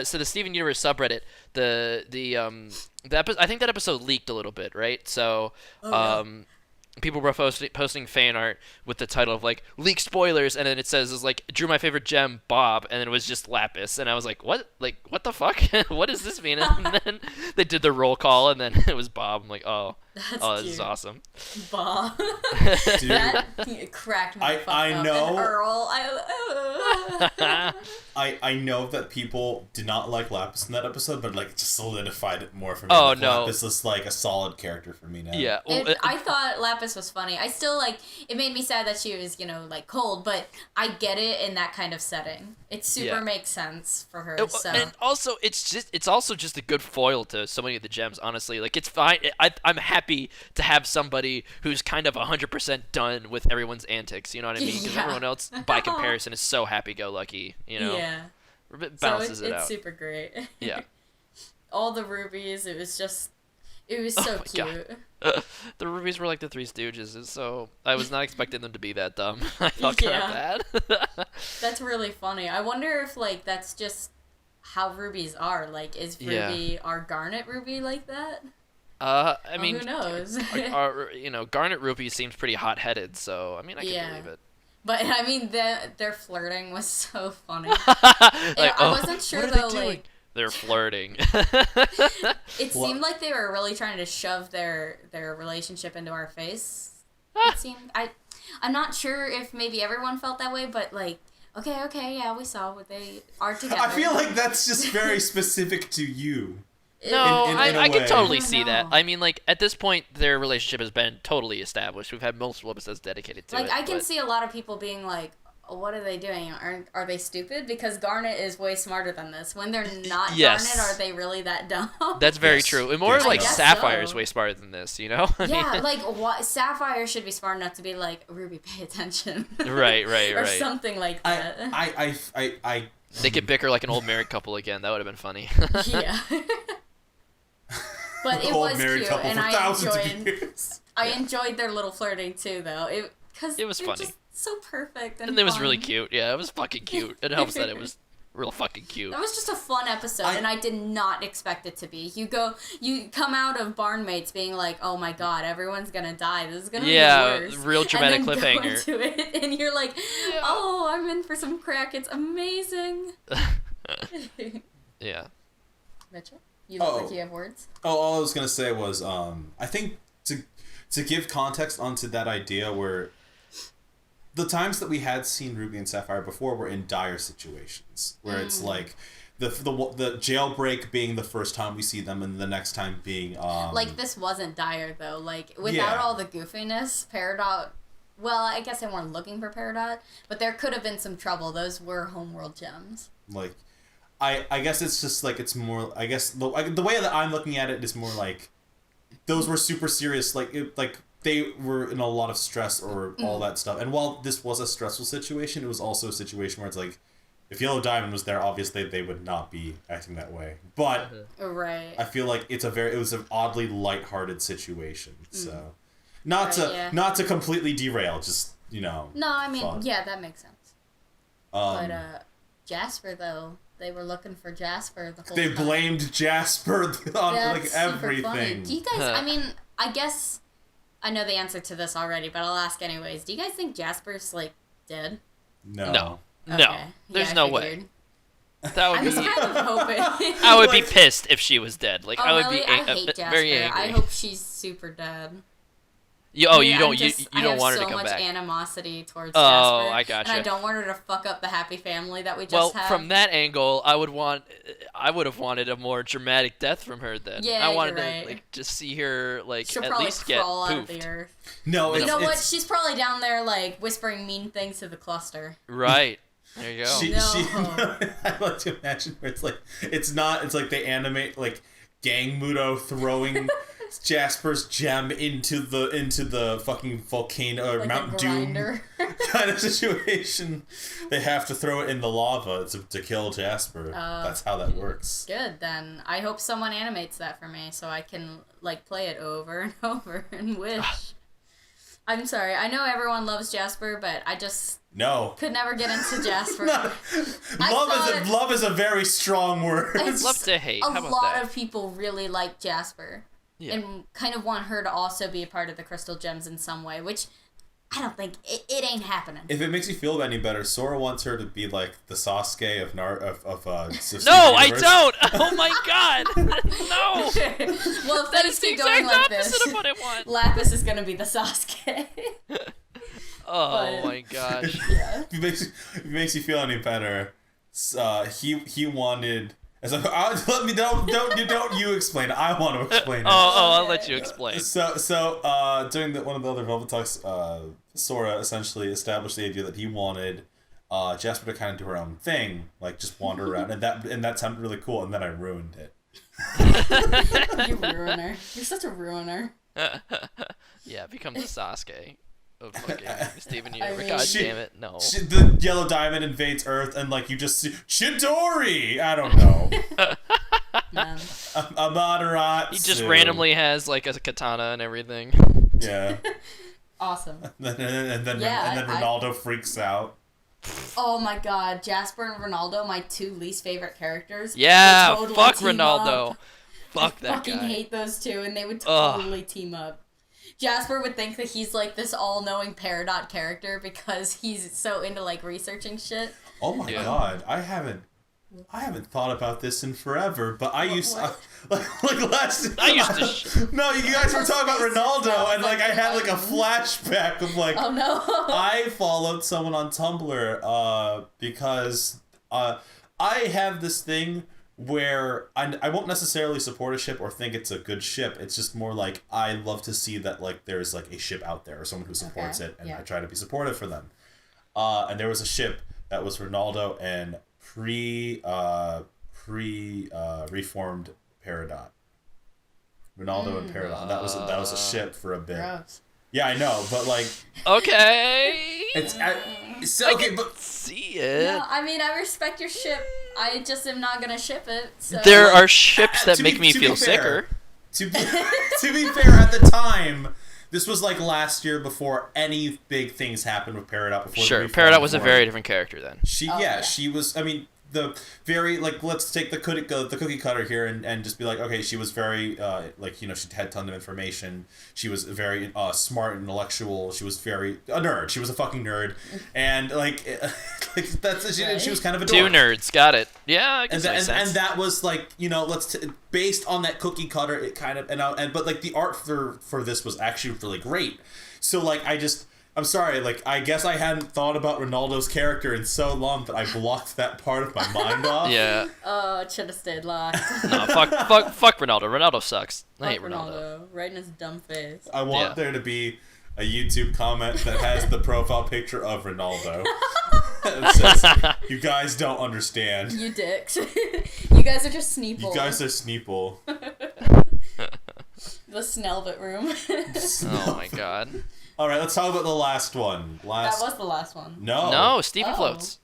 so the Steven Universe subreddit, I think that episode leaked a little bit, right? So people were posting fan art with the title of leak spoilers, and then it says drew my favorite gem Bob, and then it was just Lapis, and I was like, what the fuck? What does this mean? And then they did the roll call, and then it was Bob. I'm like, oh, this is cute. awesome. Bob. Dude, That cracked me fuck I up. know- And Earl, I know that people did not like Lapis in that episode, but it just solidified it more for me. Oh, Like, no. Lapis is a solid character for me now. Yeah. Well, I thought Lapis was funny. I still it made me sad that she was, cold, but I get it in that kind of setting. It super Yeah. makes sense for her. So And also, it's also just a good foil to so many of the gems. Honestly, it's fine. I'm happy to have somebody who's kind of 100% done with everyone's antics. You know what I mean? Because Yeah. everyone else, by comparison, is so happy-go-lucky. yeah. It So balances it it's out. super great. Yeah. All the rubies, it was so Oh my cute. God. The rubies were like the Three Stooges, so I was not expecting them to be that dumb. I felt kind of bad. That's really funny. I wonder if that's just how rubies are. Is Yeah. Ruby our Garnet Ruby like that? I mean, who knows? Garnet Ruby seems pretty hot-headed, so I mean, I can Yeah. believe it. But I mean, their flirting was so funny. I wasn't sure what are though. they doing? They're flirting. It seemed like they were really trying to shove their relationship into our face. It seemed. I'm not sure if maybe everyone felt that way, but okay, yeah, we saw what they are together. I feel like that's just very specific to you. No, in a I can way. totally I don't see that. know. I mean, at this point, their relationship has been totally established. We've had multiple episodes dedicated to it. I can but- see a lot of people being like, what are they doing? Are they stupid? Because Garnet is way smarter than this. When they're not Yes. Garnet, are they really that dumb? That's very Yes. true. And more Yes. I guess Sapphire's so. way smarter than this, you know? I Yeah, mean, what Sapphire should be smart enough to be like, Ruby, pay attention. right. or something like that. I They could bicker like an old married couple again. That would have been funny. Yeah. But it old was married cute, couple and for I thousands of enjoyed. years. I enjoyed their little flirting too, though. Because It was funny. Just so perfect and And it was really fun. cute. Yeah, it was fucking cute. It helps that it was real fucking cute. That was just a fun episode, and I did not expect it to be. You come out of Barnmates being like, "Oh my god, everyone's gonna die. This is gonna be worse." Real dramatic and then cliffhanger. Go into it, and you're like, "Oh, I'm in for some crack. It's amazing." Yeah. Mitchell, you look like you have words. Oh, all I was gonna say was, I think to give context onto that idea where the times that we had seen Ruby and Sapphire before were in dire situations, where it's like the jailbreak being the first time we see them, and the next time being like this wasn't dire though. Like without all the goofiness, Peridot. Well, I guess they weren't looking for Peridot, but there could have been some trouble. Those were homeworld gems. like. I guess it's just like it's more. I guess the way that I'm looking at it is more like those were super serious. Like they were in a lot of stress or all that stuff. And while this was a stressful situation, it was also a situation where it's like, if Yellow Diamond was there, obviously they would not be acting that way. But right. I feel like it was an oddly lighthearted situation. So not to completely derail, just No, I mean fun. yeah, that makes sense. But Jasper though, they were looking for Jasper the whole They time. blamed Jasper on like everything. Funny. Do you guys? I mean, I guess I know the answer to this already, but I'll ask anyways. Do you guys think Jasper's like dead? No. Okay. There's Yeah, no I way. figured. That would I was be. kind of hoping. I would be pissed if she was dead. Like Oh, I would really? be I hate Jasper. very angry. I hope she's super dead. You don't want her to come I have so much back. animosity towards Oh, Jasper. I gotcha. And I don't want her to fuck up the happy family that we just Well, had. from that angle, I would have wanted a more dramatic death from her. Then Yeah, I wanted you're right. to like just see her like She'll at probably least get crawl out of the poofed. earth. No, You know what? it's- She's probably down there like whispering mean things to the cluster. Right. There you go. I like to imagine where it's like they animate like Gangmuto throwing Jasper's gem into the fucking volcano or Like Mount a Doom grinder. kind of situation. They have to throw it in the lava to kill Jasper. That's how that works. Good, then. I hope someone animates that for me so I can like play it over and over and wish. I'm sorry. I know everyone loves Jasper, but I just No. could never get into Jasper. No. Love is a very strong word. It's Love to hate. A How about lot that? of people really like Jasper. Yeah. And kind of want her to also be a part of the Crystal Gems in some way, which I don't think it ain't happening. If it makes you feel any better, Sora wants her to be like the Sasuke of No, I don't. Oh my god. No. Well, if That things is the keep going exact like opposite this, of what I want. Lapis is gonna be the Sasuke. Oh But- my gosh. Yeah. If it makes you feel any better, he wanted. As a, let me don't you explain it. I want to explain it. I'll let you explain. So during one of the other Velvet Talks, Sora essentially established the idea that he wanted Jasper to kind of do her own thing, like just wander around, and that sounded really cool. And then I ruined it. You ruiner. You're such a ruiner. Yeah, it becomes a Sasuke of fucking Steven I Universe. mean- God damn it, no. The Yellow Diamond invades Earth, and like you just see Chidori. I don't know. Man. Amateratsu. He just randomly has like a katana and everything. Yeah. Awesome. and then Yeah, Ronaldo freaks out. Oh my god, Jasper and Ronaldo, my two least favorite characters. Yeah, would totally fuck team Ronaldo. up. Fuck I that fucking guy. hate those two, and they would Ugh. totally team up. Jasper would think that he's like this all-knowing Peridot character because he's so into like researching shit. Oh my Yeah. god, I haven't thought about this in forever, but I used like last. I used to No, you guys were talking about Ronaldo, and like I had like a flashback of like Oh no. I followed someone on Tumblr because I have this thing where I won't necessarily support a ship or think it's a good ship. It's just more like I love to see that like there's like a ship out there or someone who supports Okay, it, and yeah. I try to be supportive for them. And there was a ship that was Ronaldo and reformed Peridot. Ronaldo and Peridot. That was a ship for a bit. Gross. Yeah, I know, but like Okay. but See it. No, I mean, I respect your ship. I just am not gonna ship it. So. There are ships that to make be- me to be feel fair, sicker. To be fair, at the time, this was like last year before any big things happened with Peridot. Sure, Peridot was a very different character then. She was. I mean, the very like let's take the cookie cutter here and just be like, okay, she was very like, you know, she had a ton of information. She was very smart, intellectual. She was very a nerd. She was a fucking nerd, and like that's she was kind of a dork. 2 nerds, got it. Yeah, I guess and that was like, you know, based on that cookie cutter, it kind of but like the art for this was actually really great. So like I'm sorry, like, I guess I hadn't thought about Ronaldo's character in so long that I blocked that part of my mind off. Yeah. Oh, it should have stayed locked. No, fuck Ronaldo. Ronaldo sucks. I hate Ronaldo. Right in his dumb face. I want there to be a YouTube comment that has the profile picture of Ronaldo. It says, "You guys don't understand. You dicks. You guys are just Sneeple. You guys are Sneeple." The Snelvit room. Oh my god. All right, let's talk about the last one. That was the last one. No, Steven Floats.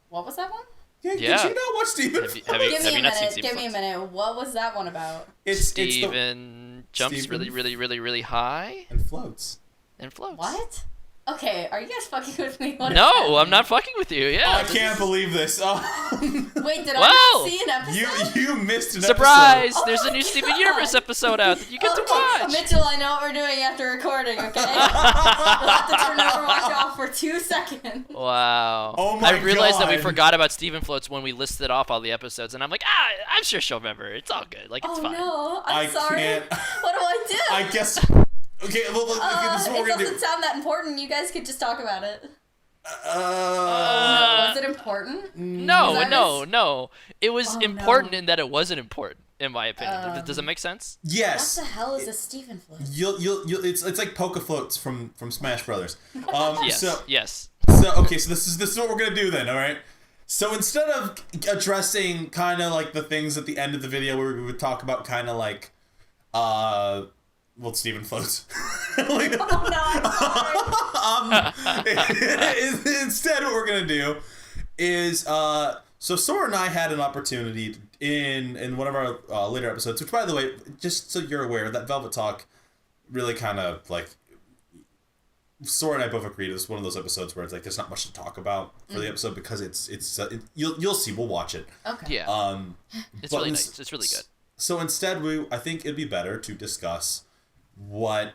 What was that one? Did you not watch Steven Floats? Have you not seen Steven Give me a minute. What was that one about? Steven jumps really, really, really, really high and floats. What? Okay, are you guys fucking with me? No, I'm not fucking with you. Yeah. I can't believe this. Wait, did I see an episode? You missed an Surprise! episode. There's a new Steven Universe episode out that you get to watch. Mitchell, I know what we're doing after recording, okay? We'll have to turn Overwatch off for 2 seconds. Wow. Oh my I realized that we God. forgot about Steven Floats when we listed off all the episodes, and I'm like, I'm sure she'll remember. It's all good. Like, it's fine. Oh no, I'm sorry. Can't. What do I do? I guess. Okay, well, this is what it we're gonna doesn't do. sound that important. You guys could just talk about it. Was it important? No. It was important in that it wasn't important, in my opinion. Does it make sense? Yes. What the hell is a Steven Float? It's like Poke Floats from Smash Brothers. Yes. So okay, so this is what we're gonna do then. All right. So instead of addressing kind of like the things at the end of the video where we would talk about kind of like, Steven Floats. Like, instead, what we're gonna do is, so Sora and I had an opportunity in one of our later episodes, which, by the way, just so you're aware, that Velvet Talk really kind of like Sora and I both agreed it was one of those episodes where it's like there's not much to talk about for the episode because you'll see, we'll watch it. Okay. Yeah. It's really nice. It's really good. So instead, I think it'd be better to discuss what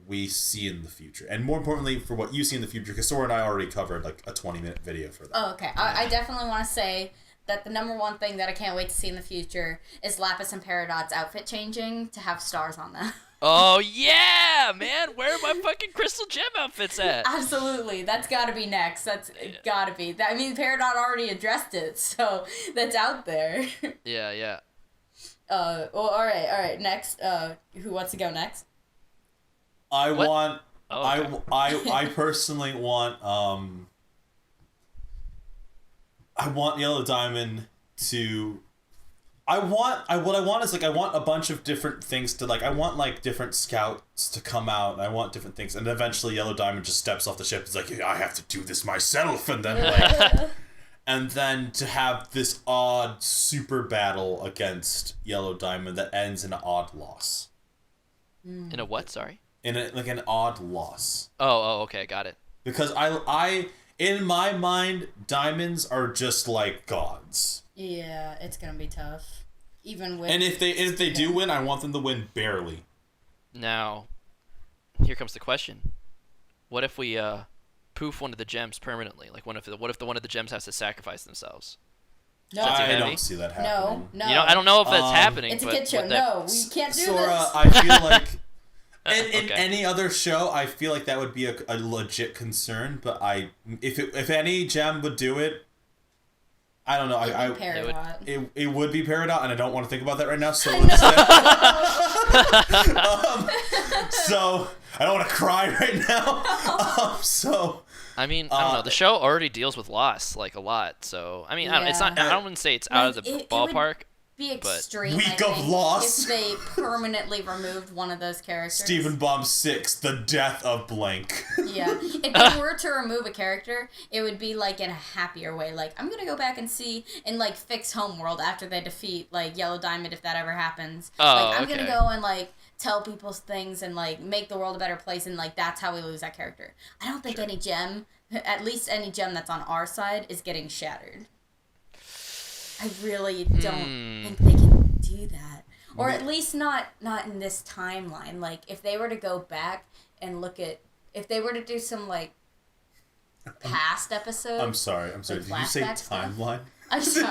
we see in the future, and more importantly, for what you see in the future, because Sora and I already covered like a 20-minute video for that. Oh, okay. I definitely want to say that the number one thing that I can't wait to see in the future is Lapis and Peridot's outfit changing to have stars on them. Oh yeah, man! Where are my fucking Crystal Gem outfits at? Absolutely, that's got to be next. That's gotta be. I mean, Peridot already addressed it, so that's out there. Yeah. Well, all right. Next, who wants to go next? I What? want. Oh, okay. I personally want. I want Yellow Diamond to. What I want is like I want a bunch of different things to like. I want like different scouts to come out, and I want different things, and eventually Yellow Diamond just steps off the ship. It's like, I have to do this myself, and then like. And then to have this odd super battle against Yellow Diamond that ends in an odd loss. In a what? Sorry. In an odd loss. Oh, okay, got it. Because I in my mind, diamonds are just like gods. Yeah, it's gonna be tough. Even with. And if they do win, I want them to win barely. Now, here comes the question: what if we poof one of the gems permanently? Like, what if one of the gems has to sacrifice themselves? No, I don't see that happening. No. I don't know if that's happening. It's a but kid show. No, we can't do Sora, this. I feel like in Okay. any other show, I feel like that would be a legit concern. But if any gem would do it, I don't know. It would be Peridot, and I don't want to think about that right now. So so I don't want to cry right now. So I mean, I don't know. The show already deals with loss like a lot, so I mean, it's not. I don't want to say it's out of the ballpark. It would be extreme. Week of loss. If they permanently removed one of those characters. Stephen Bomb 6, the death of blank. Yeah. If they were to remove a character, it would be like in a happier way. Like, I'm gonna go back and see and like fix Homeworld after they defeat like Yellow Diamond if that ever happens. Oh, like I'm okay. gonna go and like tell people things and like make the world a better place, and like that's how we lose that character. I don't think any gem, at least any gem that's on our side, is getting shattered. I really don't think they can do that, or at least not in this timeline. Like if they were to go back and look at, if they were to do some like past episodes. I'm sorry. Like Did you say timeline? I'm sorry.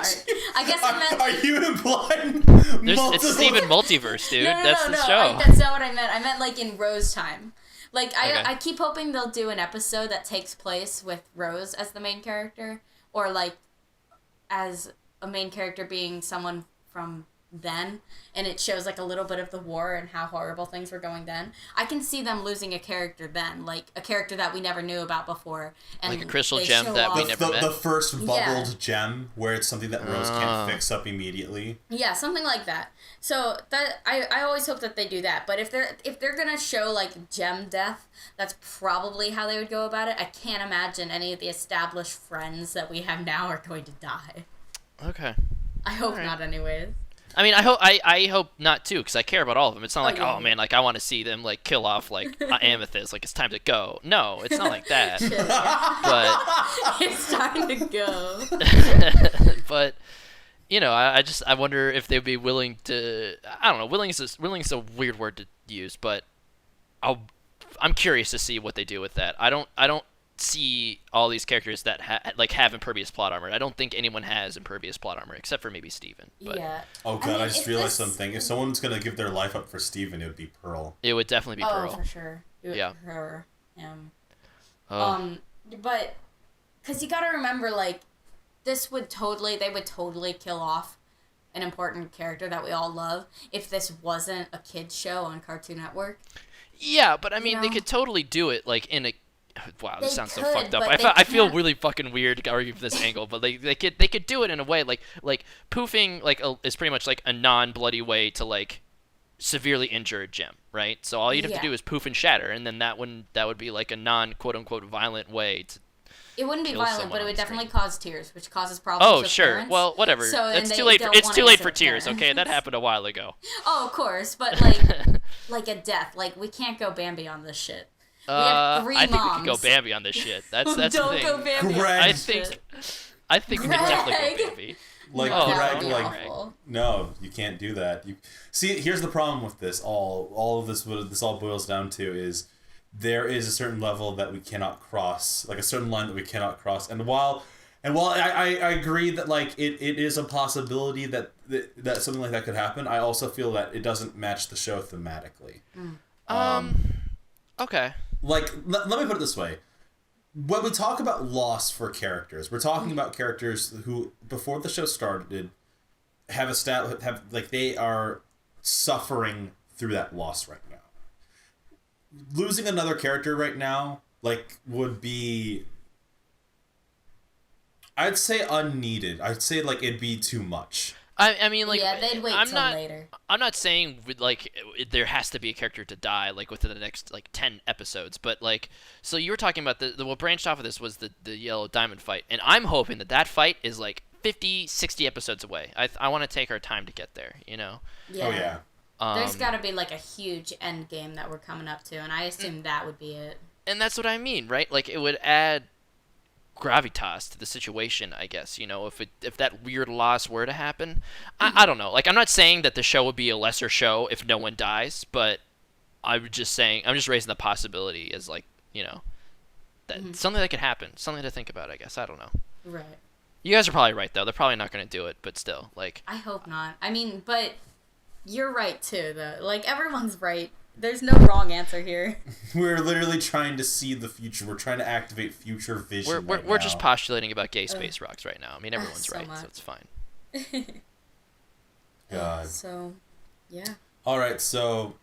I guess I meant. Are you implying? It's Steven Multiverse, dude. No, That's the show. That's not what I meant. I meant like in Rose time. Like Okay. I keep hoping they'll do an episode that takes place with Rose as the main character, or like as a main character being someone from then, and it shows like a little bit of the war and how horrible things were going then. I can see them losing a character then, like a character that we never knew about before, and Like a crystal they gem show that we off- never met. The first bubbled Yeah. gem where it's something that Rose can't fix up immediately. Yeah, something like that. So that I always hope that they do that. But if they're gonna show like gem death, that's probably how they would go about it. I can't imagine any of the established friends that we have now are going to die. Okay. I hope Alright. not, anyways. I mean, I hope not too, because I care about all of them. It's not like, yeah. oh man, like I want to see them like kill off like Amethyst, like it's time to go. No, it's not like that. Shit, yeah. But It's time to go. but you know, I wonder if they'd be willing to. I don't know. Willing is a weird word to use, but I'm curious to see what they do with that. I don't see all these characters that have impervious plot armor. I don't think anyone has impervious plot armor except for maybe Steven. But Yeah. Oh god, mean, I just if realized this- something. If someone's gonna give their life up for Steven, it would be Pearl. it would definitely be Oh, Pearl. for sure. Do it Yeah. for her. Him. Oh. But because you gotta remember, like, they would totally kill off an important character that we all love if this wasn't a kids show on Cartoon Network. Yeah, but I mean, they know? could totally do it like in a. Wow, this They sounds so could, fucked up. but I they feel can't. really fucking weird to argue from this angle, but they could do it in a way like poofing is pretty much like a non-bloody way to like severely injure a gem, right? So all you'd have Yeah. to do is poof and shatter, and then that would be like a non quote unquote violent way to. It wouldn't be Kill violent, someone but it on would the definitely screen. cause tears, which causes problems Oh with sure, parents. well whatever. So, and it's they too late. don't It's wanna too late answer for tears. parents. Okay, that happened a while ago. Oh, of course, but like a death. Like, we can't go Bambi on this shit. We have three I think we could go moms. Bambi on this shit. That's the Don't thing. go Bambi. on Greg. I this think shit. we could definitely go Greg. Bambi. Like Oh, that Greg, would be like awful. no, you can't do that. You see, here's the problem with this. All of this, what this all boils down to is there is a certain level that we cannot cross, like a certain line that we cannot cross. And while I agree that like it is a possibility that something like that could happen, I also feel that it doesn't match the show thematically. Okay. Like let me put it this way. When we talk about loss for characters, we're talking about characters who, before the show started, have like they are suffering through that loss right now. Losing another character right now, like, would be, I'd say, unneeded. I'd say like it'd be too much. I mean, like, Yeah, they'd wait I'm till not, later. I'm not saying like there has to be a character to die like within the next like 10 episodes, but like, so you were talking about the what branched off of this was the Yellow Diamond fight, and I'm hoping that fight is like 50, 60 episodes away. I want to take our time to get there, you know. Yeah. Oh yeah. There's got to be like a huge end game that we're coming up to, and I assume that would be it. And that's what I mean, right? Like, it would add gravitas to the situation, I guess, you know, if that weird loss were to happen. I don't know. Like, I'm not saying that the show would be a lesser show if no one dies, but I'm just raising the possibility as, like, you know, that something that could happen, something to think about, I guess. I don't know. Right. You guys are probably right, though. They're probably not going to do it, but still, like, I hope not. I mean, but you're right too, though. Like, everyone's right. There's no wrong answer here. We're literally trying to see the future. We're trying to activate future vision. we're just postulating about gay space rocks right now. I mean, everyone's so right, so much. it's fine. God. So, yeah. All right, so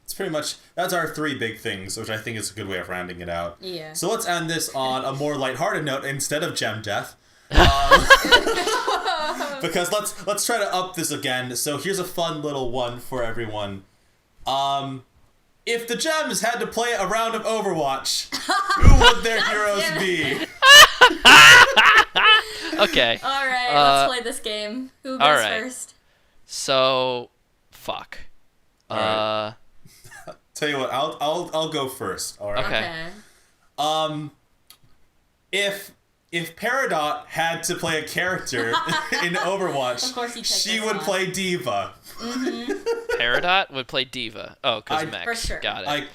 it's pretty much that's our three big things, which I think is a good way of rounding it out. Yeah. So let's end this on a more lighthearted note instead of gem death. Because let's try to up this again. So here's a fun little one for everyone. If the gems had to play a round of Overwatch, who would their heroes be? Okay. All right, let's play this game. Who goes all right. first? So, fuck. Uh, Tell you what, I'll go first. All right. Okay. If Peridot had to play a character in Overwatch, Of course he'd take she this would one. play Diva. Peridot would play Diva. Oh, cause mech. For sure. Got it.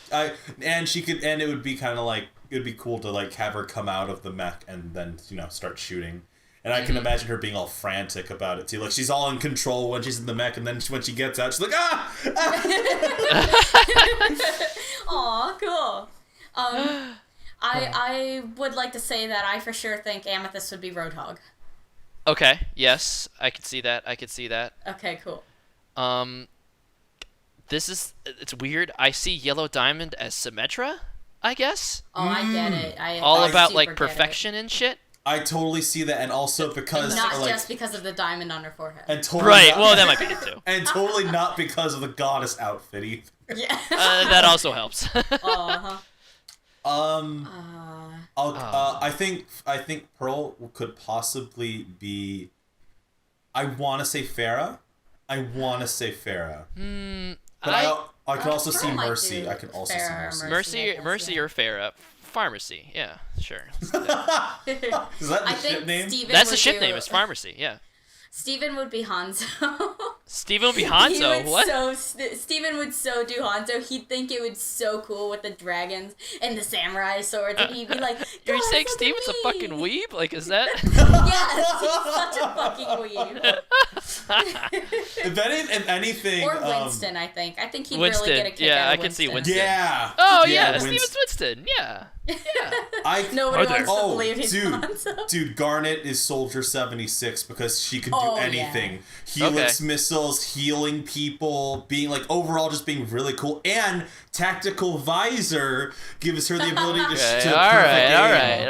And it would be kind of like, it would be cool to like have her come out of the mech and then start shooting. And I can imagine her being all frantic about it too. Like she's all in control when she's in the mech, and then when she gets out, she's like, ah! Aw, cool. I would like to say that I for sure think Amethyst would be Roadhog. Okay. Yes, I could see that. Okay, cool. It's weird. I see Yellow Diamond as Symmetra, I guess. Oh, I get it. All I about super like get perfection and shit. I totally see that, and also because Not like, just because of the diamond on her forehead. and totally Right. not- Well, that might be it too. and totally not because of the goddess outfit either. Yeah. That also helps. Uh-huh. I think Pearl could possibly be. I want to say Farah. But I could also see Pearl might Mercy. do I could also see Farah or Mercy. I guess, Mercy yeah. or Farah. Pharmacy. Yeah, sure. Let's do that. Is that the I ship think name? Steven That's the would ship do- name. It's Pharmacy. Yeah. Steven would be Hanzo. Steven would be He Hanzo. would What? Steven would so do Hanzo. He'd think it would so cool with the dragons and the samurai swords, and he'd be like, You're "Guys, saying look at Steven's a me." fucking weeb? Like, is that? Yes, he's such a fucking weeb. If anything, Or Winston, I think. I think he'd Winston. really get a kick Yeah, out of I can see Winston. Yeah. Oh yeah, Winston. Steven's Winston. Yeah. Nobody Are there- wants to believe he's dude, Hanzo. dude, Garnet is Soldier 76 because she can do Oh, yeah. anything. Helix Okay. missiles, healing people, being like overall just being really cool, and tactical visor gives her the ability to. Okay. to All perfect right. aim.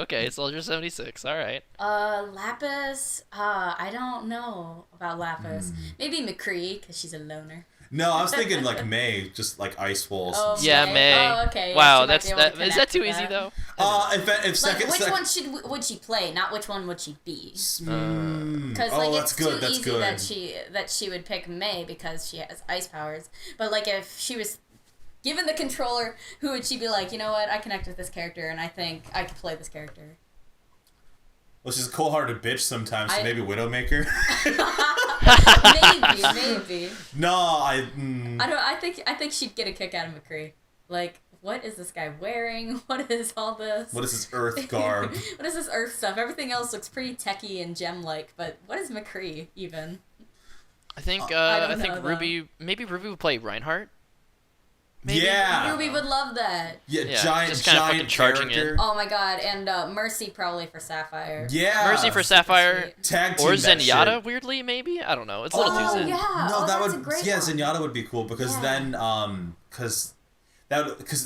Okay. Soldier 76. All right. Lapis, I don't know about Lapis. Maybe McCree, because she's a loner. No, I was thinking like May, just like ice walls. Oh, Yeah, May. Oh, okay. Yeah, Wow, she might that's be able to that. Is connect that too with easy that. though? If second, Like, which second, one would she play? Not which one would she be? Because oh, like that's it's good. too That's easy good. that she would pick May because she has ice powers. But like if she was given the controller, who would she be like? You know what? I connect with this character, and I think I could play this character. Well, she's a cold-hearted bitch sometimes, so maybe Widowmaker. Maybe. No, I don't. I think she'd get a kick out of McCree. Like, what is this guy wearing? What is all this? What is this Earth garb? What is this Earth stuff? Everything else looks pretty techy and gem-like, but what is McCree even? I think I I don't think know, though. Ruby would play Reinhardt. Maybe? Yeah. Ruby would love that. Yeah, Yeah, giant, just kinda fucking giant charging character. in. Oh my god, and Mercy probably for Sapphire. Yeah. Mercy for Sapphire Tag team or that Zenyatta. shit. Weirdly, maybe I don't know. It's a little too Oh soon. yeah. No, oh, that that's would. a great Yeah, one. Zenyatta would be cool because then, because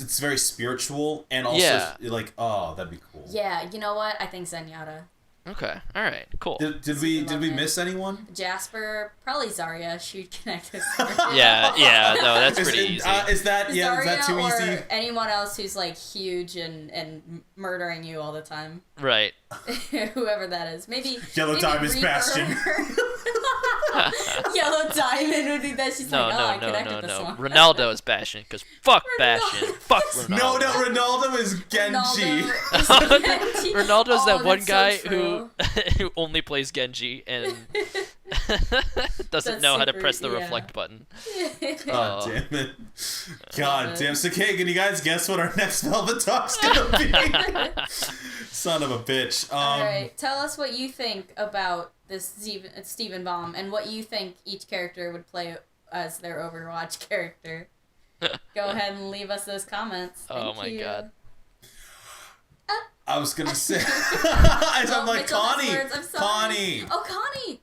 it's very spiritual and also Yeah. like, oh, that'd be cool. Yeah, you know what? I think Zenyatta. Okay. All right. Cool. Did we love it. miss anyone? Jasper, probably Zarya. She'd connect with Yeah. No, that's pretty Is easy. is that Zarya is that too or easy? anyone else who's like huge and murdering you all the time. Right. Whoever that is. Maybe Yellow maybe Diamond's Reaper. Bastion. Yellow Diamond would be that. She's No, like, oh, I connect no. with this one. Ronaldo is Bastion because fuck Bastion. Fuck Ronaldo. No, Ronaldo is Genji. Ronaldo's that one that's guy so who true. who only plays Genji and doesn't That's know how to super- press the yeah. reflect button. God Oh. damn it. God it. damn. So, okay, can you guys guess what our next Velvet Talk's gonna be? Son of a bitch. All right, tell us what you think about this Steven Baum and what you think each character would play as their Overwatch character. Go ahead and leave us those comments. Oh Thank my you. God. I was gonna say. I'm like, Mitchell has Connie. words, I'm sorry. Connie. Oh, Connie.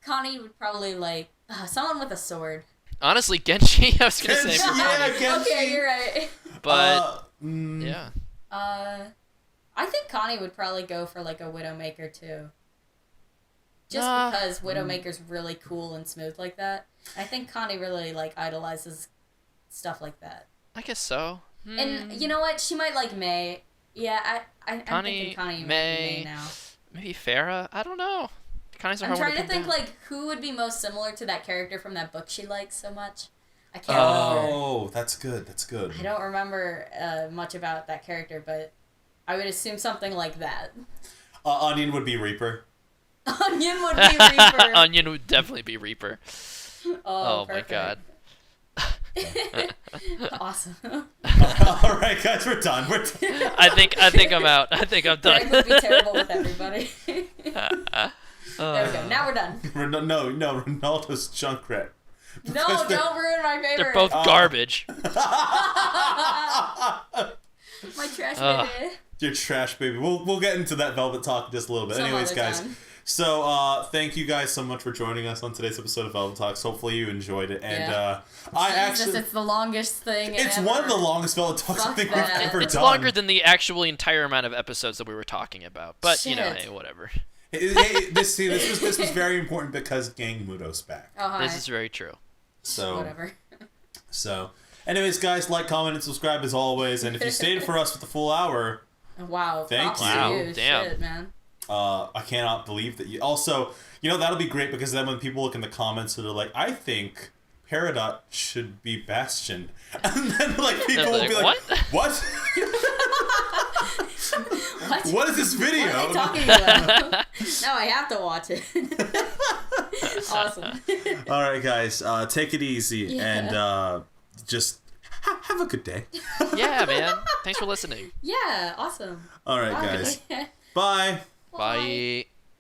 Connie would probably like someone with a sword. Honestly, Genji. I was gonna say. Genji, yeah, Genji. Okay, you're right. But mm, yeah. I think Connie would probably go for like a Widowmaker too. Just Nah. because Widowmaker's really cool and smooth like that. I think Connie really like idolizes stuff like that. I guess so. And you know what? She might like May. Yeah, I'm thinking Connie might be May now. Maybe Farah. I don't know. Connie's a I'm hard one trying to pin think down. like who would be most similar to that character from that book she likes so much. I can't remember. Oh, that's good. That's good. I don't remember much about that character, but I would assume something like that. Onion would be Reaper. Onion would be Reaper. Onion would definitely be Reaper. Oh my perfect. god. Awesome. All right, guys, we're done. I think I'm out. I think I'm done. Greg would be terrible with everybody. There we go. Now we're done. No, Ronaldo's Junkrat. No, don't ruin my favorite. They're both garbage. My trash baby. Your trash baby. We'll get into that Velvet Talk in just a little bit. Some Anyways, other guys. time. So thank you guys so much for joining us on today's episode of Velvet Talks. Hopefully you enjoyed it. And it's the longest thing. It's ever. one of the longest Velvet Talks I Fuck think that. we've ever It's done. longer than the actually entire amount of episodes that we were talking about. But you know, Shit. hey, whatever. This was very important because Gangmuto's back. Oh, hi. This is very true. So Whatever. Anyways, guys, like, comment, and subscribe as always. And if you stayed for us for the full hour, Wow. Thank props you. to Wow, you. damn. Shit, man. I cannot believe that you. Also, that'll be great because then when people look in the comments, they're like, "I think Peridot should be Bastion," and then people will be like, "What? What? What is this video?" What are they talking about? Now I have to watch it. Awesome. All right, guys, take it easy and just have a good day. Yeah, man. Thanks for listening. Yeah, awesome. All right, Bye. guys. Bye. Bye.